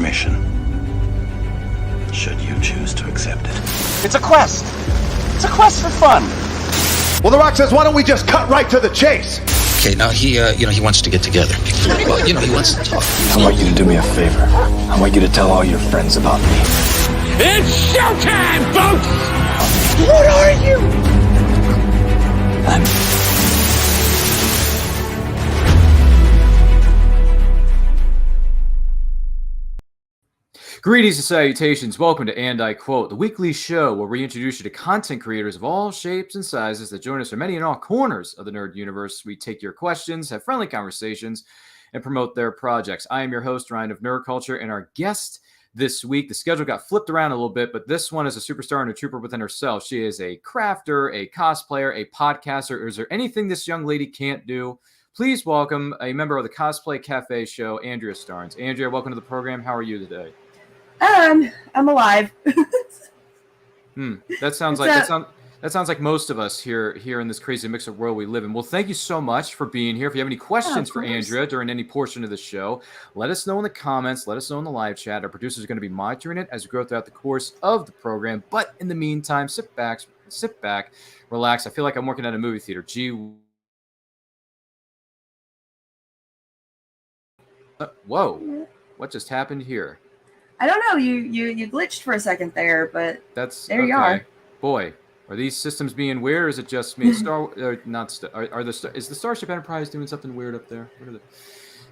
mission, should you choose to accept it. It's a quest. It's a quest for fun. Well, The Rock says, why don't we just cut right to the chase? Okay, now he wants to get together. Well, he wants to talk. I want you to do me a favor. I want you to tell all your friends about me. It's showtime, folks! What are you? I'm... Greetings and salutations. Welcome to And I Quote, the weekly show where we introduce you to content creators of all shapes and sizes that join us from many and all corners of the nerd universe. We take your questions, have friendly conversations, and promote their projects. I am your host, Ryan of Nerd Culture, and our guest this week, the schedule got flipped around a little bit, but this one is a superstar and a trooper within herself. She is a crafter, a cosplayer, a podcaster. Is there anything this young lady can't do? Please welcome a member of the Cosplay Café show, Andrea Starnes. Andrea, welcome to the program. How are you today? I'm alive. That sounds like most of us here in this crazy mixed world we live in. Well, thank you so much for being here. If you have any questions for Andrea during any portion of the show, let us know in the comments. Let us know in the live chat. Our producers are going to be monitoring it as we go throughout the course of the program. But in the meantime, sit back, relax. I feel like I'm working at a movie theater. Gee. Whoa. What just happened here? I don't know. You glitched for a second there, but there you are. Boy, are these systems being weird, or is it just me? Is the Starship Enterprise doing something weird up there?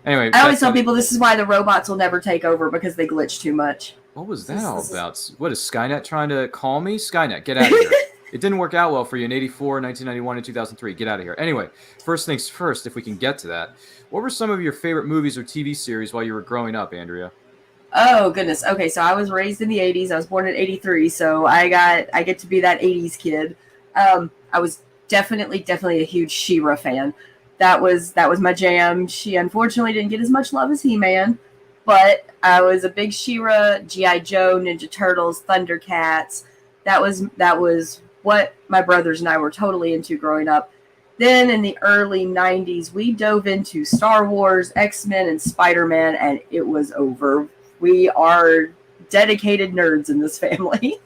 Anyway, I always tell people this is why the robots will never take over, because they glitch too much. What was that all about? What is Skynet trying to call me? Skynet, get out of here. It didn't work out well for you in 84, 1991, and 2003. Get out of here. Anyway, first things first, if we can get to that. What were some of your favorite movies or TV series while you were growing up, Andrea? Oh, goodness. Okay, so I was raised in the 80s. I was born in 83, so I get to be that 80s kid. I was definitely a huge She-Ra fan. That was my jam. She unfortunately didn't get as much love as He-Man, but I was a big She-Ra, G.I. Joe, Ninja Turtles, Thundercats. That was what my brothers and I were totally into growing up. Then in the early 90s, we dove into Star Wars, X-Men, and Spider-Man, and it was over. We are dedicated nerds in this family.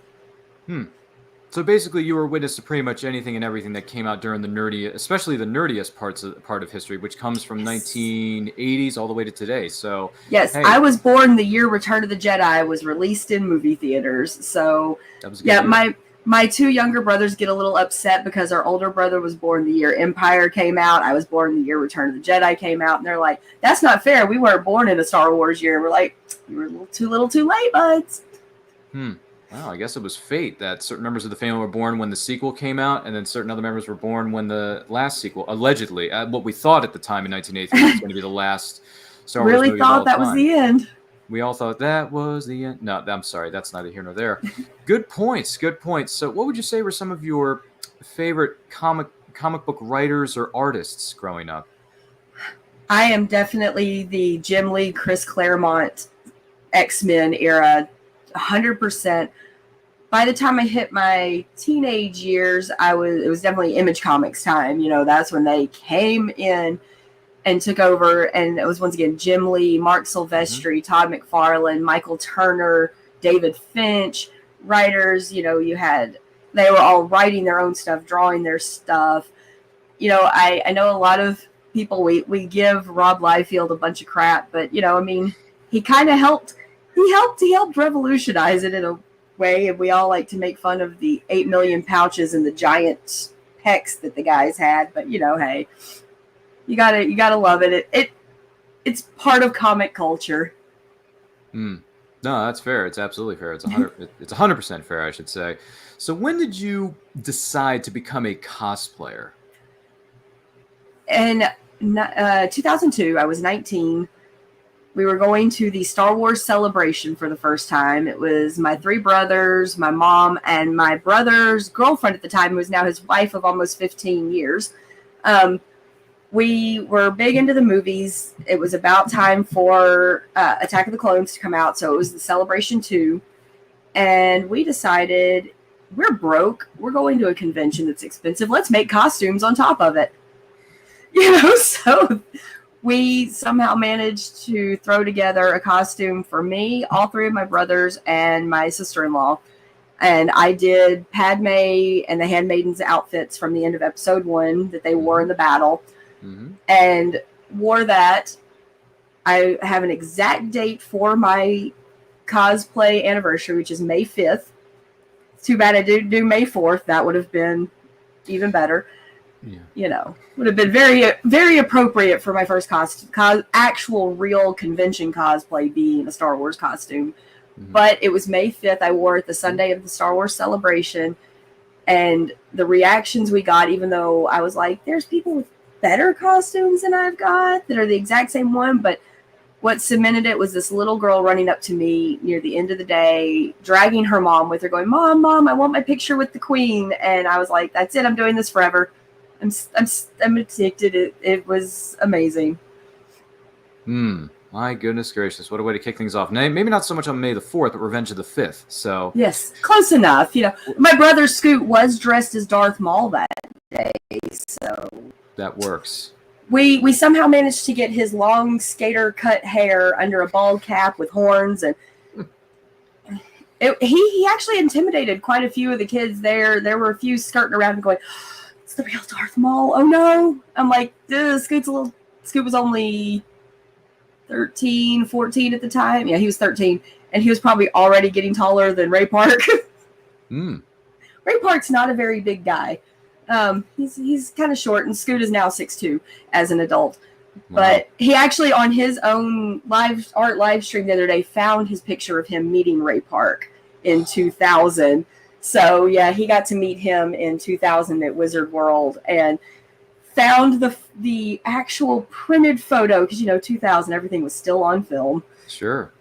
So basically, you were witness to pretty much anything and everything that came out during the nerdy, especially the nerdiest part of history, which comes from 1980s all the way to today. So yes, hey. I was born the year Return of the Jedi was released in movie theaters. So that was a good year. My two younger brothers get a little upset because our older brother was born the year Empire came out. I was born the year Return of the Jedi came out. And they're like, that's not fair. We weren't born in a Star Wars year. And we're like, you were a little too late, buds. Well, I guess it was fate that certain members of the family were born when the sequel came out, and then certain other members were born when the last sequel, allegedly, what we thought at the time in 1983 was going to be the last Star Wars movie. Really thought that was the end. We all thought that was the end. No, I'm sorry. That's neither here nor there. Good points. So what would you say were some of your favorite comic book writers or artists growing up? I am definitely the Jim Lee, Chris Claremont X-Men era, 100%. By the time I hit my teenage years, it was definitely Image Comics time. That's when they came in and took over, and it was once again Jim Lee, Mark Silvestri, Todd McFarlane, Michael Turner, David Finch, writers. They were all writing their own stuff, drawing their stuff. I know a lot of people, we give Rob Liefeld a bunch of crap, but he kind of helped. He helped revolutionize it in a way, and we all like to make fun of the 8 million pouches and the giant pecs that the guys had. But hey. You gotta love it. It's part of comic culture. No, that's fair. It's absolutely fair. It's 100% fair, I should say. So when did you decide to become a cosplayer? In 2002, I was 19. We were going to the Star Wars celebration for the first time. It was my three brothers, my mom, and my brother's girlfriend at the time, who was now his wife of almost 15 years. We were big into the movies. It was about time for Attack of the Clones to come out, so it was the Celebration 2. And we decided, we're broke. We're going to a convention that's expensive. Let's make costumes on top of it. So we somehow managed to throw together a costume for me, all three of my brothers, and my sister-in-law. And I did Padme and the Handmaiden's outfits from the end of episode 1 that they wore in the battle. And wore that. I have an exact date for my cosplay anniversary, which is May 5th. Too bad I didn't do May 4th. That would have been even better. Yeah. Would have been very, very appropriate for my first actual real convention cosplay being a Star Wars costume. But it was May 5th. I wore it the Sunday of the Star Wars celebration. And the reactions we got, even though I was like, there's people with better costumes than I've got that are the exact same one. But what cemented it was this little girl running up to me near the end of the day, dragging her mom with her, going, Mom, I want my picture with the Queen. And I was like, that's it. I'm doing this forever. I'm addicted. It was amazing. My goodness gracious. What a way to kick things off. Maybe not so much on May the 4th, but Revenge of the 5th. So yes, close enough. My brother Scoot was dressed as Darth Maul that day. So that works. We somehow managed to get his long skater cut hair under a bald cap with horns, and he actually intimidated quite a few of the kids there. There were a few skirting around and going, it's the real Darth Maul. Oh no. I'm like, Scoot was only 13, 14 at the time. Yeah, he was 13, and he was probably already getting taller than Ray Park. Ray Park's not a very big guy. He's kind of short, and Scoot is now 6'2" as an adult. Wow. But he actually, on his own live stream the other day, found his picture of him meeting Ray Park in 2000. So yeah, he got to meet him in 2000 at Wizard World, and found the actual printed photo, because 2000 everything was still on film. Sure.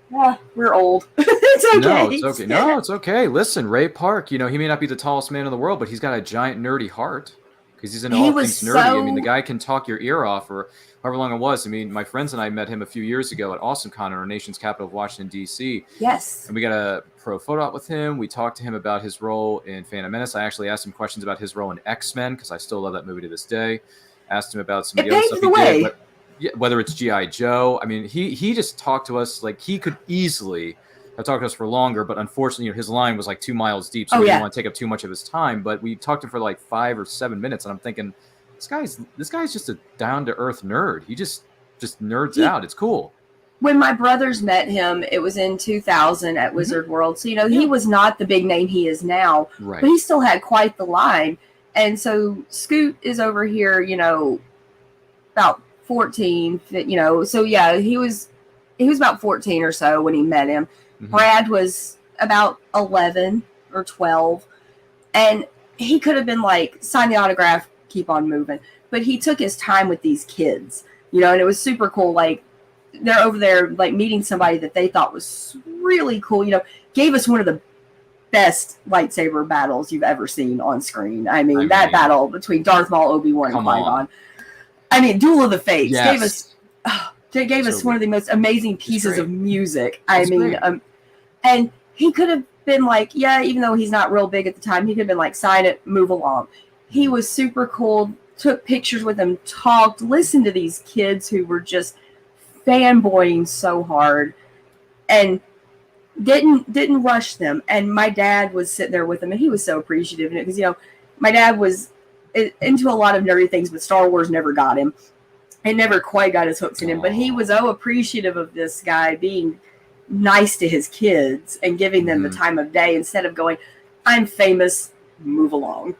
Yeah, we're old. It's okay. No, it's okay. No, it's okay. Listen, Ray Park, he may not be the tallest man in the world, but he's got a giant nerdy heart because he's into all things nerdy. I mean, the guy can talk your ear off for however long it was. I mean, my friends and I met him a few years ago at AwesomeCon in our nation's capital of Washington, D.C. Yes. And we got a pro photo op with him. We talked to him about his role in Phantom Menace. I actually asked him questions about his role in X-Men because I still love that movie to this day. Asked him about some of the other stuff he did. But, yeah, whether it's G.I. Joe. I mean, he just talked to us like he could easily have talked to us for longer, but unfortunately, his line was like 2 miles deep, so we didn't want to take up too much of his time. But we talked to him for like 5 or 7 minutes, and I'm thinking, this guy's just a down-to-earth nerd. He just nerds out. It's cool. When my brothers met him, it was in 2000 at Wizard World. So, he was not the big name he is now, right. But he still had quite the line. And so Scoot is over here, about 14, so yeah, he was about 14 or so when he met him. Brad was about 11 or 12, and he could have been like, sign the autograph, keep on moving. But he took his time with these kids, and it was super cool. Like, they're over there, like, meeting somebody that they thought was really cool, gave us one of the best lightsaber battles you've ever seen on screen. I mean, that battle between Darth Maul, Obi-Wan, and Qui-Gon. I mean, Duel of the Fates gave us one of the most amazing pieces of music. And he could have been like, yeah, even though he's not real big at the time, he could have been like, sign it, move along. He was super cool, took pictures with them, talked, listened to these kids who were just fanboying so hard, and didn't rush them. And my dad was sitting there with them, and he was so appreciative of it because, my dad was into a lot of nerdy things, but Star Wars never got him. It never quite got his hooks in him, but he was appreciative of this guy being nice to his kids and giving them the time of day instead of going, I'm famous, move along.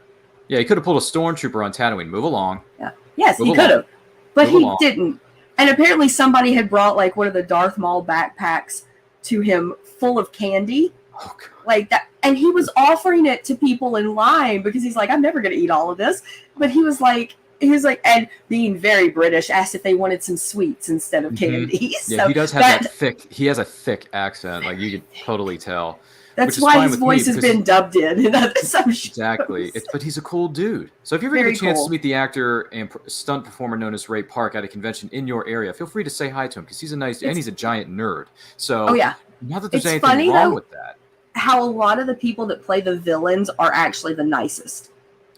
Yeah, he could have pulled a stormtrooper on Tatooine, move along. Yeah. Yes, he could have, but he didn't. And apparently somebody had brought like one of the Darth Maul backpacks to him full of candy. Oh, God. Like that, and he was offering it to people in line because he's like, I'm never going to eat all of this. But he was like, and being very British, asked if they wanted some sweets instead of candy. Yeah, so he does have he has a thick accent, like you could totally tell. That's why his voice has been dubbed in some shows. Exactly. But he's a cool dude. So if you ever get a chance to meet the actor and stunt performer known as Ray Park at a convention in your area, feel free to say hi to him because he's and he's a giant nerd. So not that there's anything wrong with that. How a lot of the people that play the villains are actually the nicest.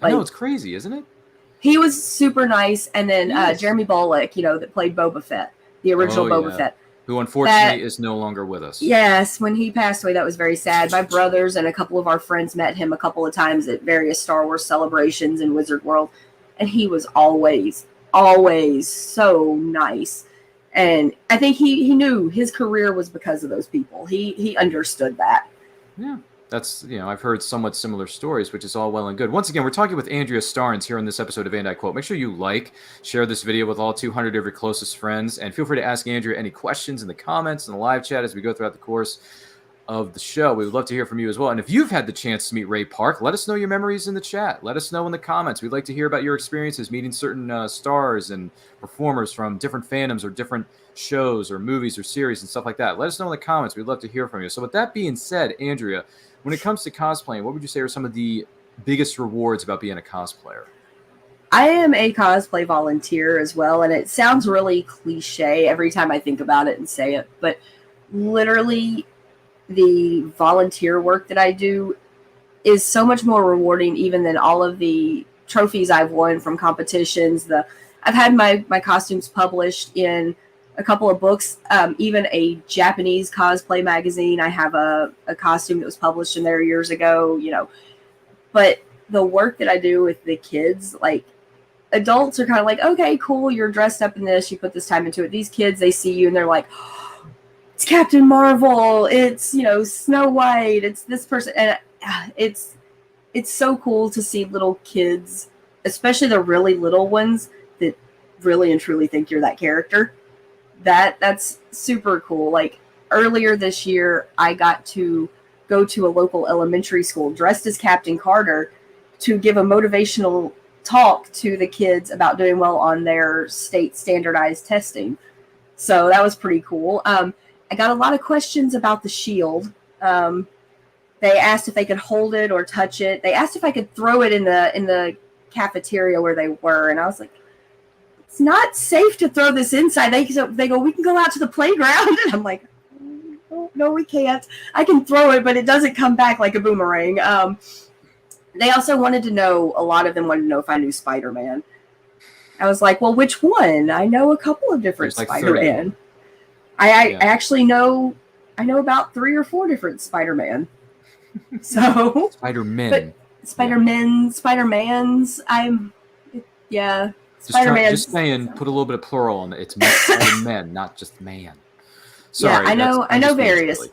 I know, it's crazy, isn't it? He was super nice. And then Jeremy Bullock, that played Boba Fett, the original Boba Fett. Who unfortunately is no longer with us. Yes, when he passed away, that was very sad. My brothers and a couple of our friends met him a couple of times at various Star Wars celebrations in Wizard World. And he was always so nice. And I think he knew his career was because of those people. He understood that. Yeah. That's, I've heard somewhat similar stories, which is all well and good. Once again, we're talking with Andrea Starnes here on this episode of And I Quote. Make sure you share this video with all 200 of your closest friends, and feel free to ask Andrea any questions in the comments and the live chat as we go throughout the course of the show. We would love to hear from you as well. And if you've had the chance to meet Ray Park, let us know your memories in the chat. Let us know in the comments. We'd like to hear about your experiences meeting certain stars and performers from different fandoms or different shows or movies or series and stuff like that. Let us know in the comments. We'd love to hear from you. So with that being said, Andrea, when it comes to cosplaying, what would you say are some of the biggest rewards about being a cosplayer? I am a cosplay volunteer as well, and it sounds really cliche every time I think about it and say it, but literally the volunteer work that I do is so much more rewarding even than all of the trophies I've won from competitions. I've had my costumes published in a couple of books, even a Japanese cosplay magazine. I have a costume that was published in there years ago, but the work that I do with the kids, like adults are kind of like, okay, cool. You're dressed up in this, you put this time into it. These kids, they see you and they're like, oh, it's Captain Marvel. It's, Snow White. It's this person. And it's so cool to see little kids, especially the really little ones that really and truly think you're that character. That's super cool. Like earlier this year, I got to go to a local elementary school dressed as Captain Carter to give a motivational talk to the kids about doing well on their state standardized testing. So that was pretty cool. I got a lot of questions about the shield. They asked if they could hold it or touch it. They asked if I could throw it in the cafeteria where they were, and I was like, it's not safe to throw this inside. They go, we can go out to the playground. And I'm like, oh, no, we can't. I can throw it, but it doesn't come back like a boomerang. They also wanted to know, a lot of them wanted to know if I knew Spider-Man. I was like, well, which one? I know a couple of different Spider-Man. I actually know, I know about 3 or 4 different Spider-Man. So Spider-Men. Spider-Mans. Spider-Man. Just saying, put a little bit of plural on it. It's men, not just man. Sorry. Yeah, I know various.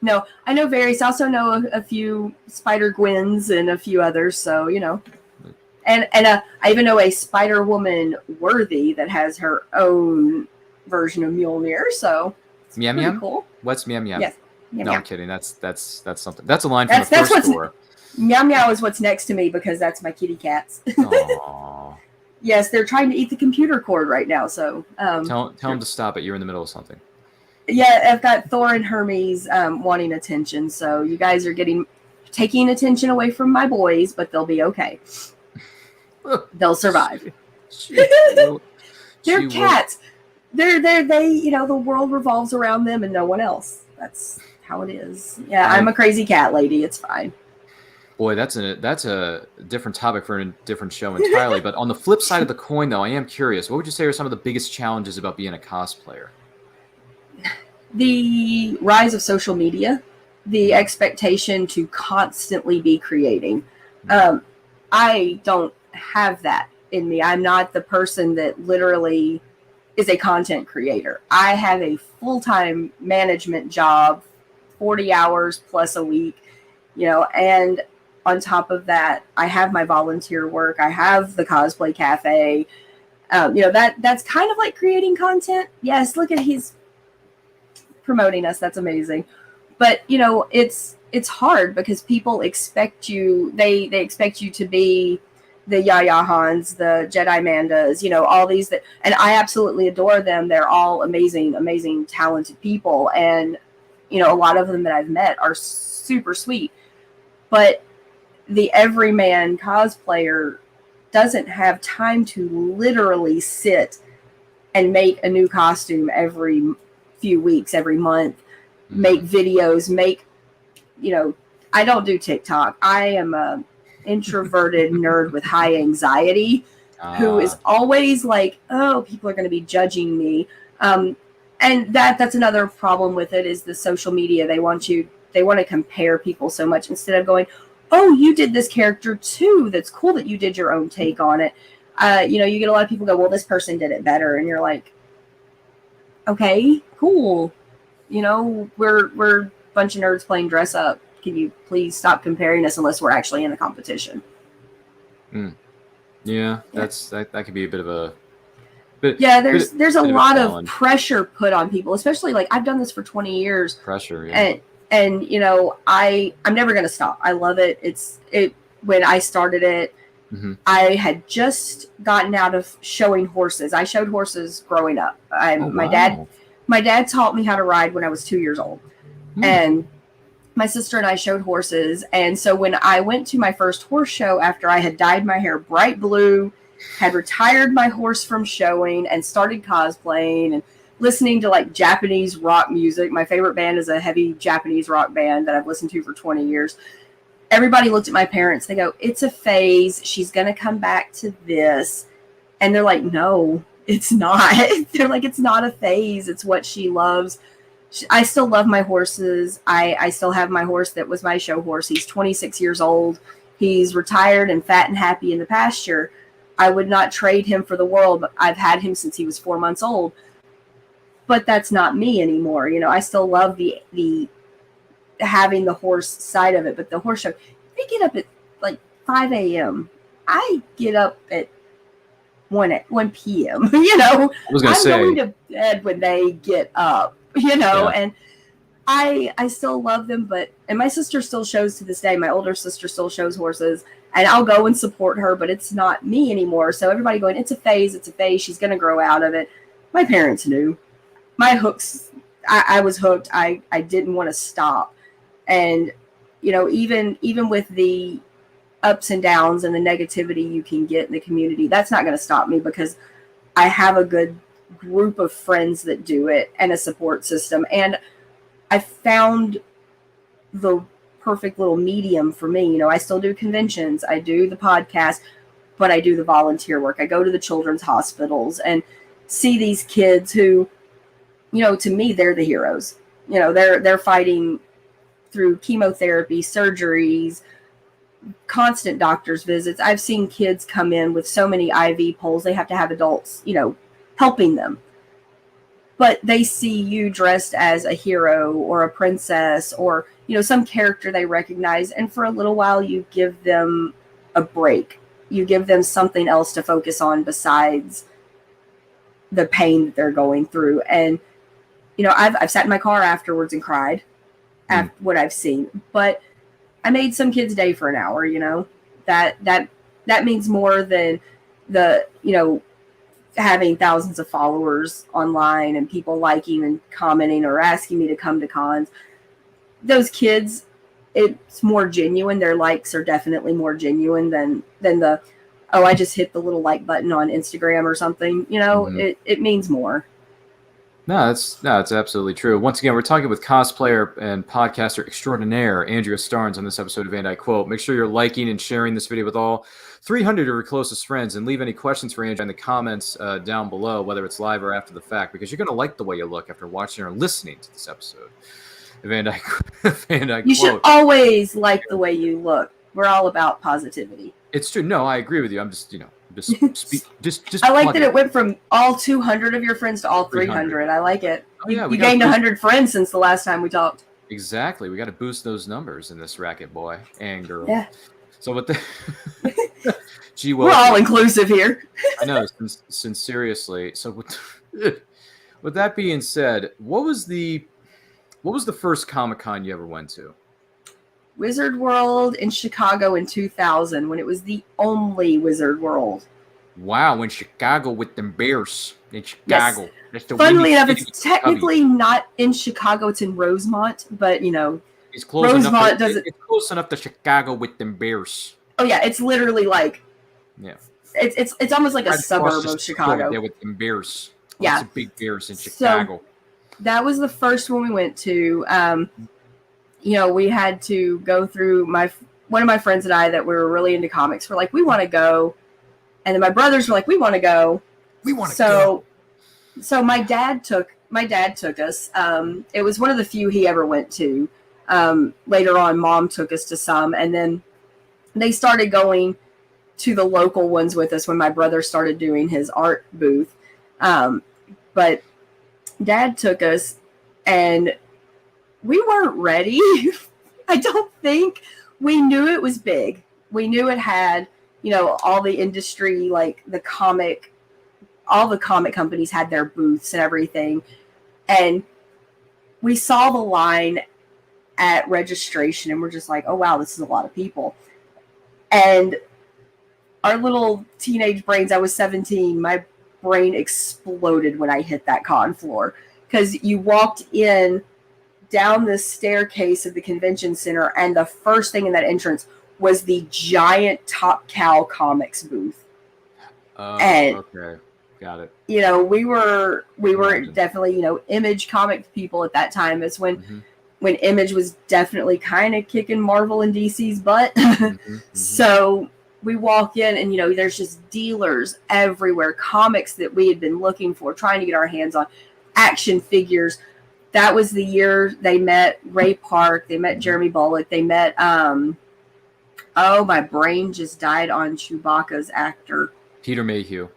No, I know various. I also know a few Spider-Gwens and a few others. So, and I even know a Spider-Woman worthy that has her own version of Mjolnir. So it's Meow pretty Meow? cool. What's Meow Meow? Yes. No, I'm kidding. That's something. That's a line from the first tour. Meow Meow is what's next to me because that's my kitty cats. Aww. Yes, they're trying to eat the computer cord right now. So tell them to stop it. You're in the middle of something. Yeah, I've got Thor and Hermes wanting attention. So you guys are taking attention away from my boys, but they'll be okay. They'll survive. They're cats. They the world revolves around them and no one else. That's how it is. Yeah, I'm a crazy cat lady. It's fine. Boy, that's a different topic for a different show entirely. But on the flip side of the coin, though, I am curious. What would you say are some of the biggest challenges about being a cosplayer? The rise of social media, the expectation to constantly be creating. I don't have that in me. I'm not the person that literally is a content creator. I have a full-time management job, 40 hours plus a week, and on top of that, I have my volunteer work. I have the Cosplay Café. That's kind of like creating content. Yes, look at he's promoting us. That's amazing. But it's hard because people expect you. They expect you to be the Yaya Hans, the Jedi Mandas. All these and I absolutely adore them. They're all amazing, amazing, talented people, and a lot of them that I've met are super sweet. But the everyman cosplayer doesn't have time to literally sit and make a new costume every few weeks, every month, make videos, I don't do TikTok. I am a introverted nerd with high anxiety. who is always like, oh, people are going to be judging me. And that's another problem with it is the social media. They want to compare people so much instead of going, oh, you did this character too. That's cool that you did your own take on it. You get a lot of people go, well, this person did it better. And you're like, okay, cool. We're a bunch of nerds playing dress up. Can you please stop comparing us unless we're actually in the competition? Yeah, that could be a bit of a... there's a lot of pressure put on people, especially like I've done this for 20 years. Pressure, yeah. And I'm never gonna stop. I love it. When I started it, I had just gotten out of showing horses. I showed horses growing up. My dad taught me how to ride when I was 2 years old, and my sister and I showed horses. And so when I went to my first horse show after I had dyed my hair bright blue, had retired my horse from showing and started cosplaying and listening to like Japanese rock music. My favorite band is a heavy Japanese rock band that I've listened to for 20 years. Everybody looked at my parents. They go, it's a phase. She's going to come back to this. And they're like, no, it's not. They're like, it's not a phase. It's what she loves. I still love my horses. I still have my horse that was my show horse. He's 26 years old. He's retired and fat and happy in the pasture. I would not trade him for the world, but I've had him since he was 4 months old. But that's not me anymore. I still love the having the horse side of it. But the horse show, they get up at like 5 a.m. I get up at 1 p.m. I was going to say, I'm going to bed when they get up. And I still love them, and my sister still shows to this day. My older sister still shows horses, and I'll go and support her, but it's not me anymore. So everybody going, it's a phase, she's going to grow out of it. My parents knew. My hooks, I was hooked. I didn't want to stop. And, even with the ups and downs and the negativity you can get in the community, that's not going to stop me because I have a good group of friends that do it and a support system. And I found the perfect little medium for me. I still do conventions, I do the podcast, but I do the volunteer work. I go to the children's hospitals and see these kids who, to me, they're the heroes. They're fighting through chemotherapy, surgeries, constant doctor's visits. I've seen kids come in with so many IV poles. They have to have adults, helping them. But they see you dressed as a hero or a princess or, some character they recognize. And for a little while, you give them a break. You give them something else to focus on besides the pain that they're going through. And, I've sat in my car afterwards and cried at what I've seen. But I made some kid's day for an hour, that means more than the, having thousands of followers online and people liking and commenting or asking me to come to cons. Those kids, it's more genuine. Their likes are definitely more genuine than the, oh, I just hit the little like button on Instagram or something. It means more. No, it's absolutely true. Once again, we're talking with cosplayer and podcaster extraordinaire Andrea Starnes on this episode of And I Quote. Make sure you're liking and sharing this video with all 300 of your closest friends, and leave any questions for Andrea in the comments down below, whether it's live or after the fact, because you're going to like the way you look after watching or listening to this episode of And I Quote. You should always like the way you look. We're all about positivity. It's true. No, I agree with you. I'm just, just I like that it went from all 200 of your friends to all 300. I like it. Oh, yeah, you gained 100 friends since the last time we talked. Exactly. We got to boost those numbers in this racket, boy and girl. Yeah. So with the gee, we're all inclusive here. I know, seriously. So with that being said, what was the first Comic-Con you ever went to? Wizard World in Chicago in 2000, when it was the only Wizard World. Wow, in Chicago with them bears. In Chicago. Yes. Funnily enough, it's technically not in Chicago, it's in Rosemont, but it's close enough. It's close enough to Chicago with them bears. Oh yeah, it's literally like, yeah. It's almost like a suburb of Chicago. There with them bears. Yeah. Lots of big bears in Chicago. So that was the first one we went to. We had to go through one of my friends and I that we were really into comics. We're like, we want to go And then my brothers were like, we want to go. We want to go. So my dad took us. It was one of the few he ever went to. Later on, Mom took us to some, and then they started going to the local ones with us when my brother started doing his art booth. But Dad took us, and we weren't ready. I don't think we knew it was big. We knew it had, all the industry, like all the comic companies had their booths and everything. And we saw the line at registration, and we're just like, oh, wow, this is a lot of people. And our little teenage brains, I was 17, my brain exploded when I hit that con floor, because you walked in down the staircase of the convention center, and the first thing in that entrance was the giant Top Cow Comics booth. Okay, got it. We were definitely Image comic people at that time. It's when Image was definitely kind of kicking Marvel and DC's butt. So we walk in, and there's just dealers everywhere, comics that we had been looking for, trying to get our hands on, action figures. That was the year they met Ray Park, they met Jeremy Bullock, they met my brain just died on Chewbacca's actor. Peter Mayhew,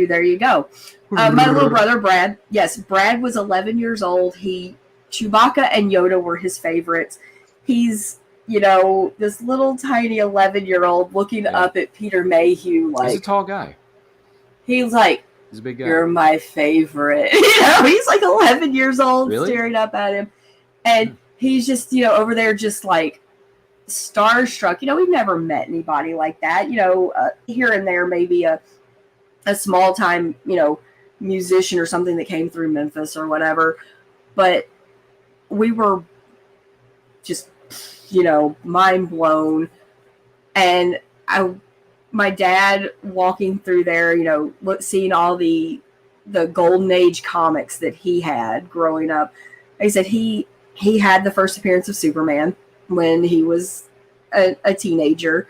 there you go. My little brother Brad. Yes, Brad was 11 years old. Chewbacca and Yoda were his favorites. He's this little tiny 11-year-old looking up at Peter Mayhew like, he's a tall guy. He's like, he's a big guy. You're my favorite. He's like 11 years old, really? Staring up at him. And he's just, over there just like starstruck. We've never met anybody like that. Here and there, maybe a small time, musician or something that came through Memphis or whatever. But we were just, mind blown. And my dad walking through there, seeing all the golden age comics that he had growing up. Like I said, he had the first appearance of Superman when he was a teenager,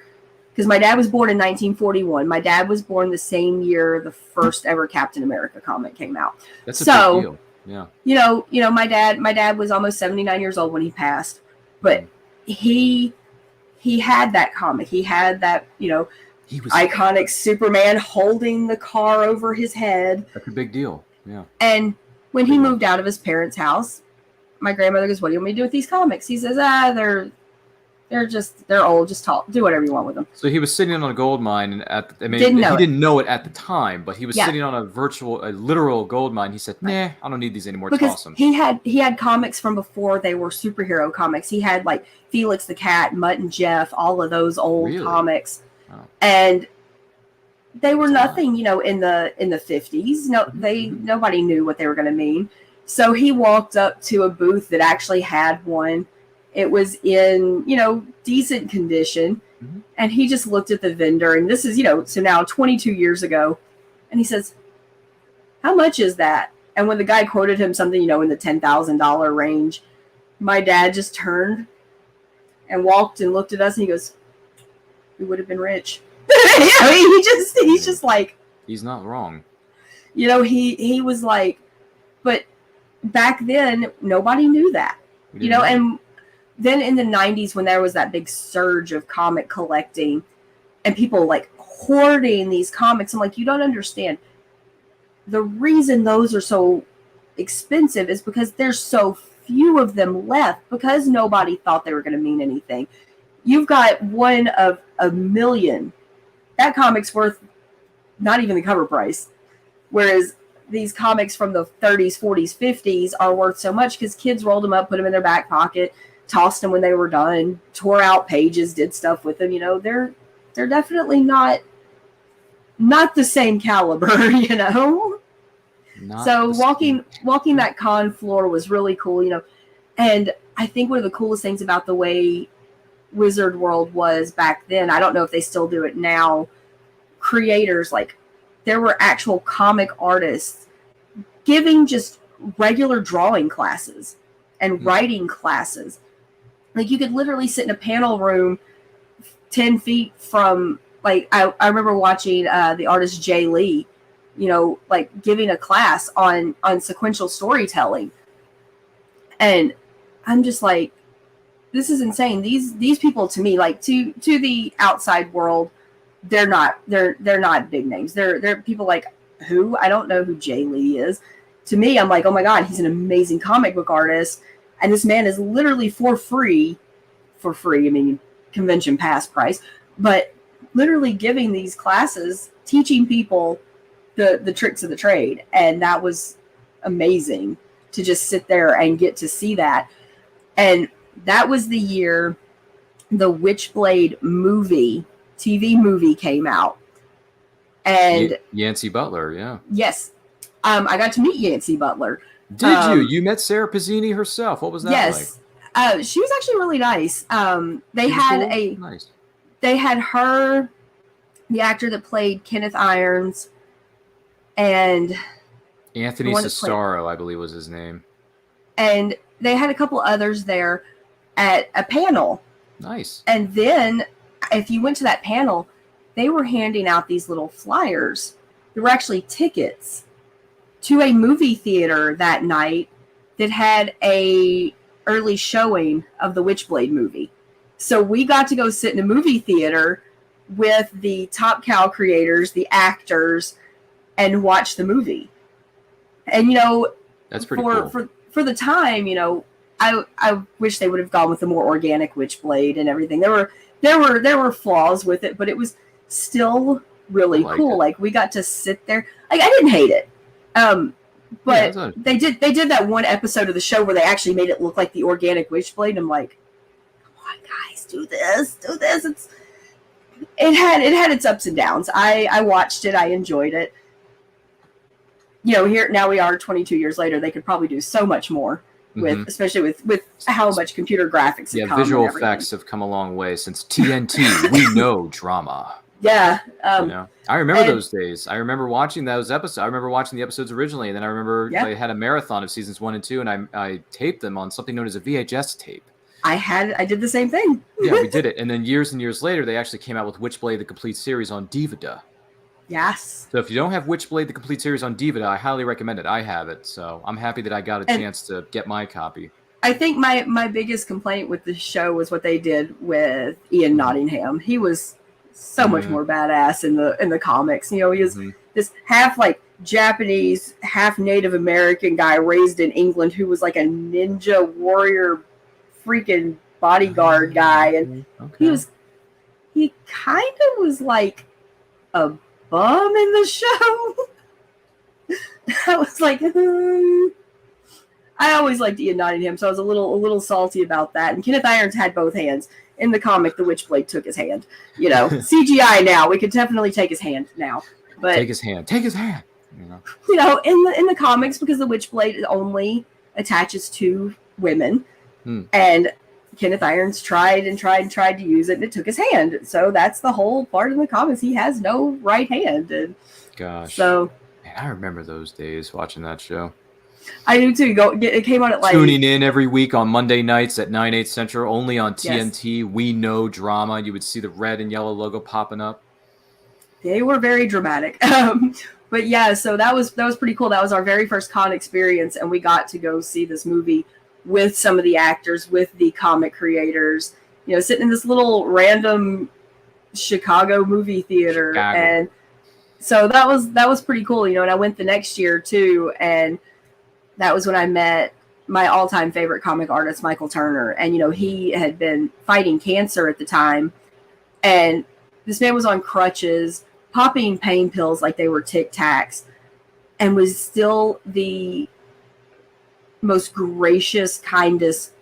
because my dad was born in 1941. My dad was born the same year the first ever Captain America comic came out. That's a big deal. Yeah. My dad was almost 79 years old when he passed, but he had that comic. He had that, he was iconic Superman holding the car over his head. That's a big deal. Yeah. And when he moved out of his parents' house, my grandmother goes, "What do you want me to do with these comics?" He says, they're old. Just do whatever you want with them. So he was sitting on a gold mine, and he didn't know it at the time, but he was sitting on a literal gold mine. He said, "Nah, I don't need these anymore." Because toss them. he had comics from before they were superhero comics. He had like Felix the Cat, Mutt and Jeff, all of those old comics, and they were nothing, in the 50s. Nobody knew what they were going to mean. So he walked up to a booth that actually had one. It was in, decent condition. And he just looked at the vendor, and this is, so now 22 years ago. And he says, "How much is that?" And when the guy quoted him something, in the $10,000 range, my dad just turned and walked and looked at us, and he goes, "We would have been rich." He's just like, he's not wrong. He was like, but back then nobody knew that, and then in the 90s, when there was that big surge of comic collecting and people like hoarding these comics, I'm like, you don't understand. The reason those are so expensive is because there's so few of them left, because nobody thought they were going to mean anything. You've got one of a million. That comic's worth not even the cover price. Whereas these comics from the 30s, 40s, 50s are worth so much because kids rolled them up, put them in their back pocket, tossed them when they were done, tore out pages, did stuff with them. They're definitely not the same caliber, So walking that con floor was really cool, And I think one of the coolest things about the way Wizard World was back then, I don't know if they still do it now, creators, like there were actual comic artists giving just regular drawing classes and writing classes. Like you could literally sit in a panel room 10 feet from like I remember watching the artist Jay Lee, like giving a class on sequential storytelling, and I'm just like, this is insane. These people, to me, like to the outside world, they're not big names. They're people like, who? I don't know who Jay Lee is. To me, I'm like, oh my God, he's an amazing comic book artist, and this man is literally for free. I mean, convention pass price, but literally giving these classes, teaching people the tricks of the trade, and that was amazing to just sit there and get to see that. And that was the year the Witchblade TV movie came out. And Yancey Butler, yeah. Yes. I got to meet Yancey Butler. Did you? You met Sarah Pizzini herself. What was that like? She was actually really nice. They had her, the actor that played Kenneth Irons, and Anthony Cesaro, I believe was his name. And they had a couple others there at a panel. Nice. And then if you went to that panel, they were handing out these little flyers. There were actually tickets to a movie theater that night that had a early showing of the Witchblade movie. So we got to go sit in a movie theater with the Top Cow creators, the actors, and watch the movie. And that's pretty cool. For the time, I wish they would have gone with the more organic Witchblade and everything. There were flaws with it, but it was still really cool. Like, we got to sit there. Like, I didn't hate it. But yeah, they did that one episode of the show where they actually made it look like the organic Witchblade. I'm like, come on, guys, do this. It had its ups and downs. I watched it. I enjoyed it. Here now we are 22 years later. They could probably do so much more with, especially with how much computer graphics have come. Yeah, visual effects have come a long way since TNT. We know drama. Yeah. I remember those days. I remember watching those episodes. I remember watching the episodes originally, and then I remember I had a marathon of seasons 1 and 2, and I taped them on something known as a VHS tape. I did the same thing. Yeah, we did it. And then years and years later, they actually came out with Witchblade, the complete series on DVD. Yes. So if you don't have Witchblade, the complete series on DVD, I highly recommend it. I have it. So I'm happy that I got a chance to get my copy. I think my biggest complaint with the show was what they did with Ian Nottingham. He was so much more badass in the comics. He was this half like Japanese, half Native American guy raised in England who was like a ninja warrior freaking bodyguard guy. And he kind of was like a bum in the show. I was like, I always liked Ian Nottingham, so I was a little salty about that. And Kenneth Irons had both hands. In the comic, the Witchblade took his hand. CGI now, we could definitely take his hand now. But take his hand. In the comics, because the Witchblade only attaches to women, and Kenneth Irons tried to use it, and it took his hand. So that's the whole part in the comics. He has no right hand. And gosh. So man, I remember those days watching that show. I do too. It came on at like tuning in every week on Monday nights at 9/8 Central, only on TNT. Yes. We know drama. You would see the red and yellow logo popping up. They were very dramatic. But yeah, so that was pretty cool. That was our very first con experience, and we got to go see this movie with some of the actors, with the comic creators. Sitting in this little random Chicago movie theater, and so that was pretty cool. And I went the next year too, and that was when I met my all-time favorite comic artist, Michael Turner. And, he had been fighting cancer at the time. And this man was on crutches, popping pain pills like they were Tic Tacs, and was still the most gracious, kindest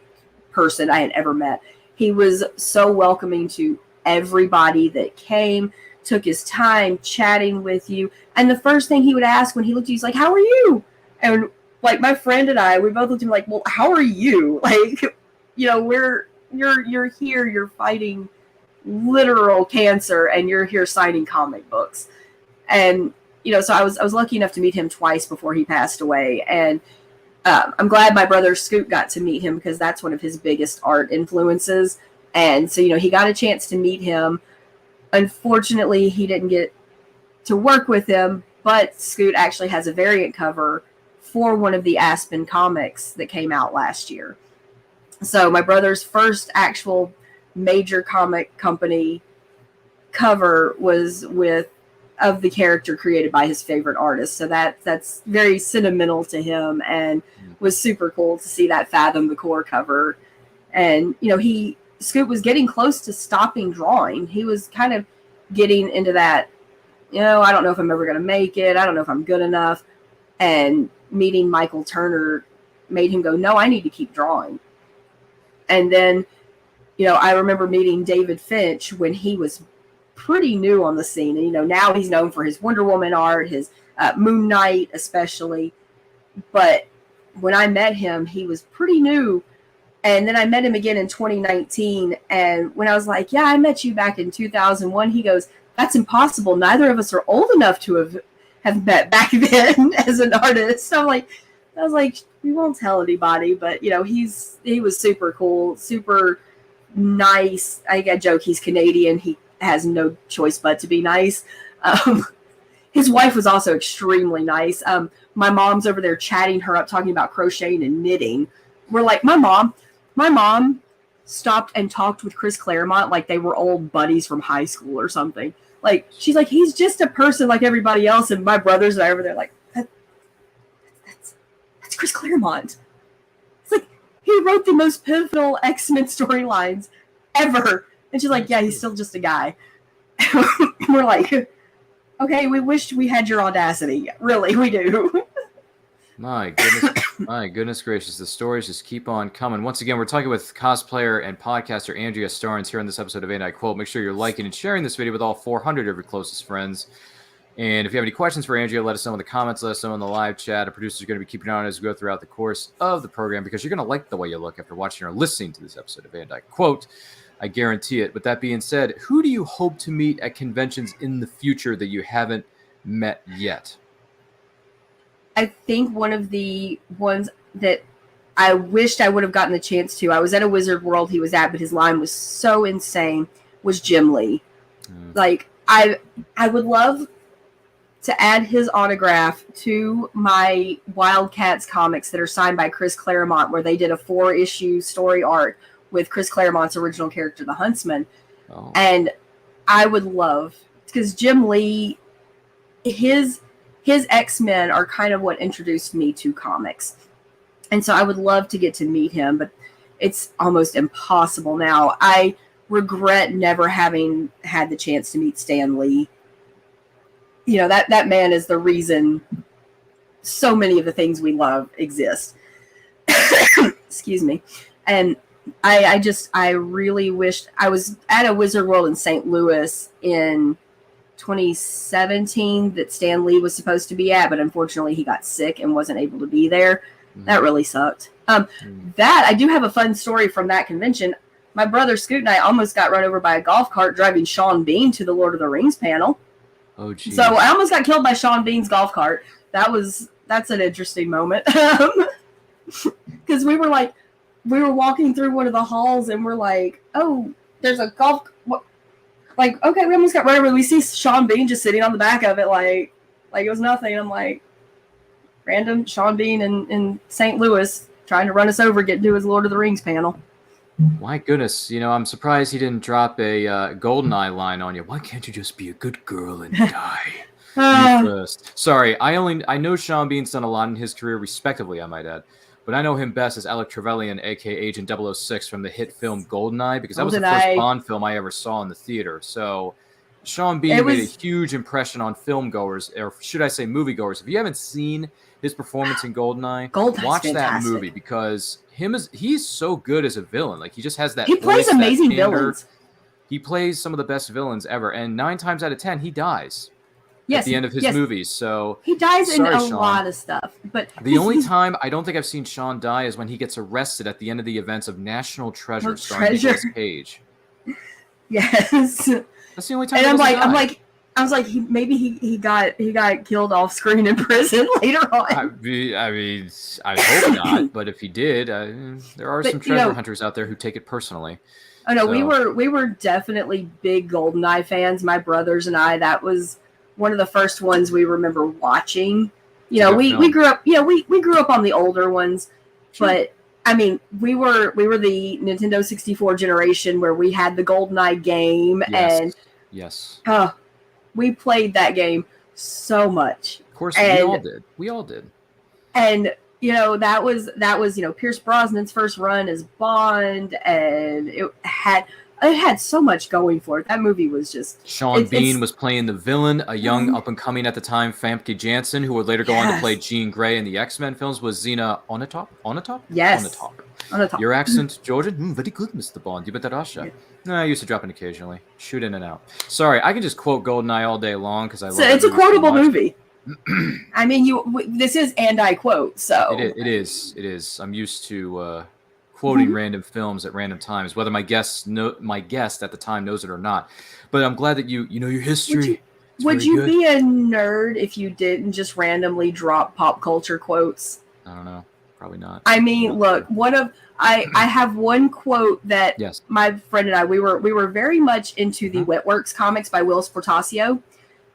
person I had ever met. He was so welcoming to everybody that came, took his time chatting with you. And the first thing he would ask when he looked at you, he's like, "How are you?" And like my friend and I, we both looked at him like, "Well, how are you?" Like, you're here, you're fighting literal cancer, and you're here signing comic books. And so I was lucky enough to meet him twice before he passed away, and I'm glad my brother Scoot got to meet him, because that's one of his biggest art influences. And so he got a chance to meet him. Unfortunately, he didn't get to work with him, but Scoot actually has a variant cover for one of the Aspen comics that came out last year. So my brother's first actual major comic company cover was with of the character created by his favorite artist. So that's very sentimental to him, and was super cool to see that Fathom the Core cover. And Scoot was getting close to stopping drawing. He was kind of getting into that, I don't know if I'm ever going to make it. I don't know if I'm good enough. And meeting Michael Turner made him go, no, I need to keep drawing. And then, I remember meeting David Finch when he was pretty new on the scene. And, now he's known for his Wonder Woman art, his Moon Knight especially. But when I met him, he was pretty new. And then I met him again in 2019. And when I was like, yeah, I met you back in 2001, he goes, that's impossible. Neither of us are old enough to have met back then as an artist. So I was like, we won't tell anybody. But, he was super cool, super nice. I joke he's Canadian. He has no choice but to be nice. His wife was also extremely nice. My mom's over there chatting her up, talking about crocheting and knitting. We're like, my mom stopped and talked with Chris Claremont like they were old buddies from high school or something. Like, she's like, he's just a person like everybody else. And my brothers are over there like, that's Chris Claremont. It's like, he wrote the most pivotal X-Men storylines ever. And she's like, yeah, he's still just a guy. We're like, okay, we wished we had your audacity. Really, we do. My goodness gracious. The stories just keep on coming. Once again, we're talking with cosplayer and podcaster Andrea Starnes here on this episode of And I Quote. Make sure you're liking and sharing this video with all 400 of your closest friends. And if you have any questions for Andrea, let us know in the comments, let us know in the live chat. Our producer is going to be keeping an eye on as we go throughout the course of the program, because you're going to like the way you look after watching or listening to this episode of And I Quote. I guarantee it. With that being said, who do you hope to meet at conventions in the future that you haven't met yet? I think one of the ones that I wished I would have gotten the chance to, I was at a Wizard World he was at, but his line was so insane, was Jim Lee. Like, I would love to add his autograph to my Wildcats comics that are signed by Chris Claremont, where they did a 4-issue story arc with Chris Claremont's original character, the Huntsman. Oh. And I would love, because Jim Lee, his X-Men are kind of what introduced me to comics. And so I would love to get to meet him, but it's almost impossible now. I regret never having had the chance to meet Stan Lee. That man is the reason so many of the things we love exist. Excuse me. And I really wished I was at a Wizard World in St. Louis in 2017 that Stan Lee was supposed to be at, but unfortunately he got sick and wasn't able to be there. That really sucked. That I do have a fun story from that convention. My brother Scoot and I almost got run over by a golf cart driving Sean Bean to the Lord of the Rings panel. Oh, geez. So I almost got killed by Sean Bean's golf cart. That's an interesting moment. Because we were walking through one of the halls and we're like, oh, there's a golf. Like, okay, we almost got run over. We see Sean Bean just sitting on the back of it like it was nothing. I'm like, random Sean Bean in St. Louis trying to run us over, get to his Lord of the Rings panel. My goodness, I'm surprised he didn't drop a GoldenEye line on you. Why can't you just be a good girl and die? First. Sorry, I know Sean Bean's done a lot in his career, respectively, I might add. But I know him best as Alec Trevelyan, a.k.a. Agent 006 from the hit film GoldenEye, because that was the first Bond film I ever saw in the theater. So Sean Bean made a huge impression on filmgoers, or should I say moviegoers. If you haven't seen his performance in GoldenEye, watch that movie, because he's so good as a villain. Like, he just has that. He plays amazing villains. He plays some of the best villains ever, and 9 times out of 10 he dies. Yes, at the end of his movies. So he dies in a lot of stuff. But the only time I don't think I've seen Sean die is when he gets arrested at the end of the events of National Treasure, starring Nicolas Cage. Yes. That's the only time. And I'm like, I was like, maybe he got killed off screen in prison later on. I mean, I hope not. But if he did, there are some treasure hunters out there who take it personally. Oh no, so. we were definitely big GoldenEye fans. My brothers and I. That was one of the first ones we remember watching. You know, we grew up. Yeah, we grew up on the older ones, but I mean, we were the Nintendo 64 generation where we had the GoldenEye game, and we played that game so much. Of course, we all did. And you know, that was Pierce Brosnan's first run as Bond, and it had so much going for it. That movie was just... Sean Bean was playing the villain, a young up-and-coming at the time Famke Janssen, who would later go on to play Jean Grey in the X-Men films, was Xena Onatopp? Yes. Onatopp. Your accent, Georgian? Very good, Mr. Bond. You bet that Asha. Yeah. No, I used to drop in occasionally. Shoot in and out. Sorry, I can just quote GoldenEye all day long because I love it. It's a quotable movie. I mean, this is and I quote, so... It is. I'm used to... quoting random films at random times, whether my guest at the time knows it or not. But I'm glad that you know your history. Would you be a nerd if you didn't just randomly drop pop culture quotes? I don't know. Probably not. I mean, look, I have one quote that my friend and I we were very much into the Wetworks comics by Will Sportasio.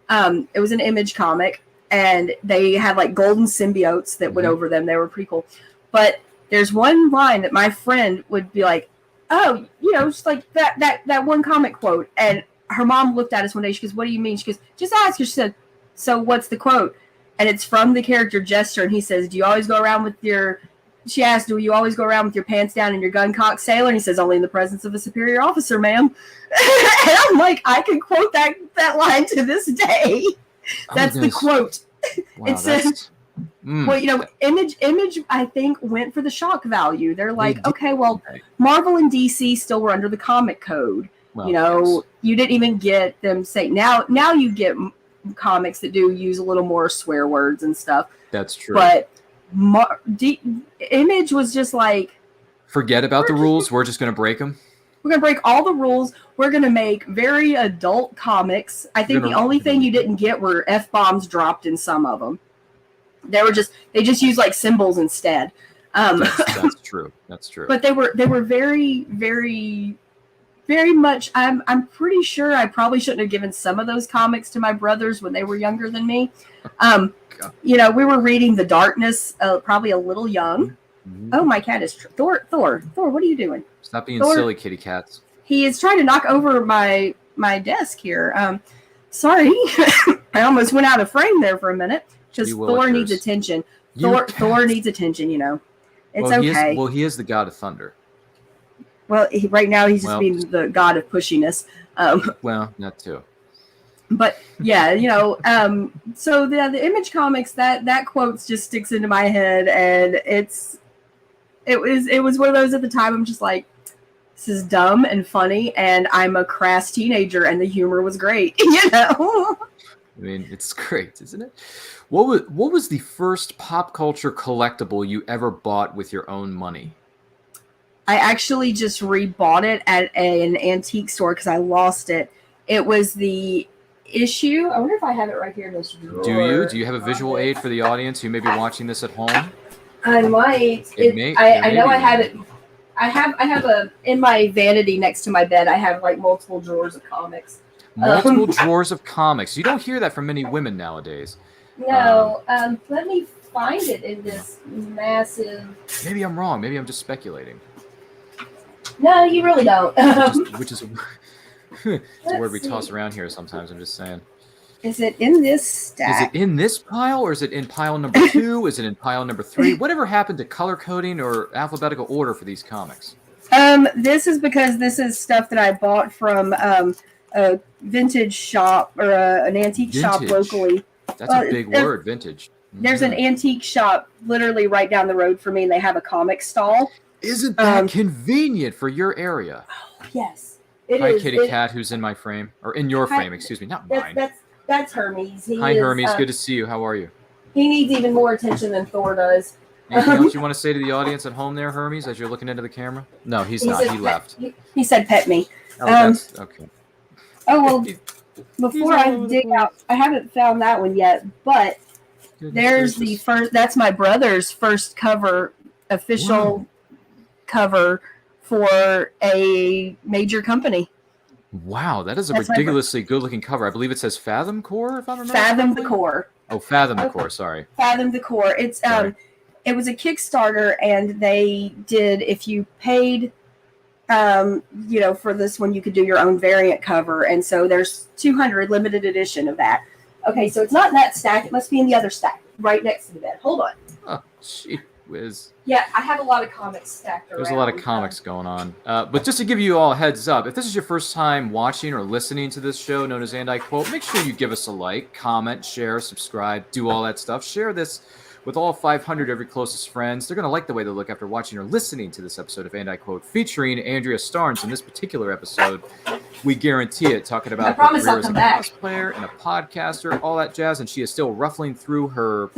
It was an Image comic, and they had like golden symbiotes that went over them. They were pretty cool, but there's one line that my friend would be like, oh, you know, just like that one comic quote. And her mom looked at us one day. She goes, what do you mean? She goes, just ask her. She said, so what's the quote? And it's from the character Jester. And he says, do you always go around with your... She asked, do you always go around with your pants down and your gun cocked, sailor? And he says, only in the presence of a superior officer, ma'am. And I'm like, I can quote that line to this day. That's the quote. Wow, it says... Well, you know, Image, I think, went for the shock value. They're like, okay, well, Marvel and DC still were under the comic code. Well, you know, you didn't even get them saying now you get comics that do use a little more swear words and stuff. That's true. But Image was just like, forget about the rules. We're just going to break them. We're going to break all the rules. We're going to make very adult comics. I think the only thing you didn't get were F-bombs dropped in some of them. They just used like symbols instead. That's true. That's true. But they were very, very, very much. I'm pretty sure I probably shouldn't have given some of those comics to my brothers when they were younger than me. You know, we were reading The Darkness, probably a little young. Mm-hmm. Oh, my cat is Thor. What are you doing? Stop being silly, kitty cats. He is trying to knock over my desk here. Sorry, I almost went out of frame there for a minute. Because Thor needs attention. Thor needs attention, you know. It's okay. He is the god of thunder. Well, right now he's just being the god of pushiness. Well, that too. But yeah, you know, so the Image comics, that quote just sticks into my head, and it was one of those at the time. I'm just like, this is dumb and funny, and I'm a crass teenager, and the humor was great, you know. I mean, it's great, isn't it? What was the first pop culture collectible you ever bought with your own money? I actually just rebought it at an antique store because I lost it. It was the issue. I wonder if I have it right here in this drawer. Do you have a visual aid for the audience who may be watching this at home? I might. I know I have it. I have in my vanity next to my bed. I have like multiple drawers of comics. Multiple drawers of comics. You don't hear that from many women nowadays. No. Let me find it in this massive... Maybe I'm wrong. Maybe I'm just speculating. No, you really don't. Which is a word we toss around here sometimes. I'm just saying. Is it in this stack? Is it in this pile, or is it in pile number 2? Is it in pile number 3? Whatever happened to color coding or alphabetical order for these comics? This is because this is stuff that I bought from a vintage shop or an antique shop locally. That's a big word, vintage. There's an antique shop literally right down the road from me, and they have a comic stall. Isn't that convenient for your area? Oh, yes, it Hi, is. kitty cat, who's in my frame, or in your frame, excuse me, not mine. That's Hermes. Hi, Hermes. Good to see you. How are you? He needs even more attention than Thor does. Anything else you want to say to the audience at home there, Hermes, as you're looking into the camera? No, he's not. He left. He said pet me. Oh, that's okay. Oh, well, before I dig out, I haven't found that one yet, but there's the first. That's my brother's first official cover for a major company. Wow, that is a ridiculously good-looking cover. I believe it says Fathom Core, if I remember. Fathom the Core. Oh, Fathom the Core. Sorry. Fathom the Core. It's it was a Kickstarter, and they did. If you paid, for this one, you could do your own variant cover, and so there's 200 limited edition of that. Okay, so it's not in that stack. It must be in the other stack, right next to the bed. Hold on. Oh, gee whiz. Yeah, I have a lot of comics stacked around. There's a lot of comics going on. But just to give you all a heads up, if this is your first time watching or listening to this show known as And I Quote, make sure you give us a like, comment, share, subscribe, do all that stuff. Share this with all 500 of your closest friends. They're going to like the way they look after watching or listening to this episode of And I Quote, featuring Andrea Starnes. In this particular episode, we guarantee it, talking about her career as a cosplayer and a podcaster, all that jazz, and she is still ruffling through her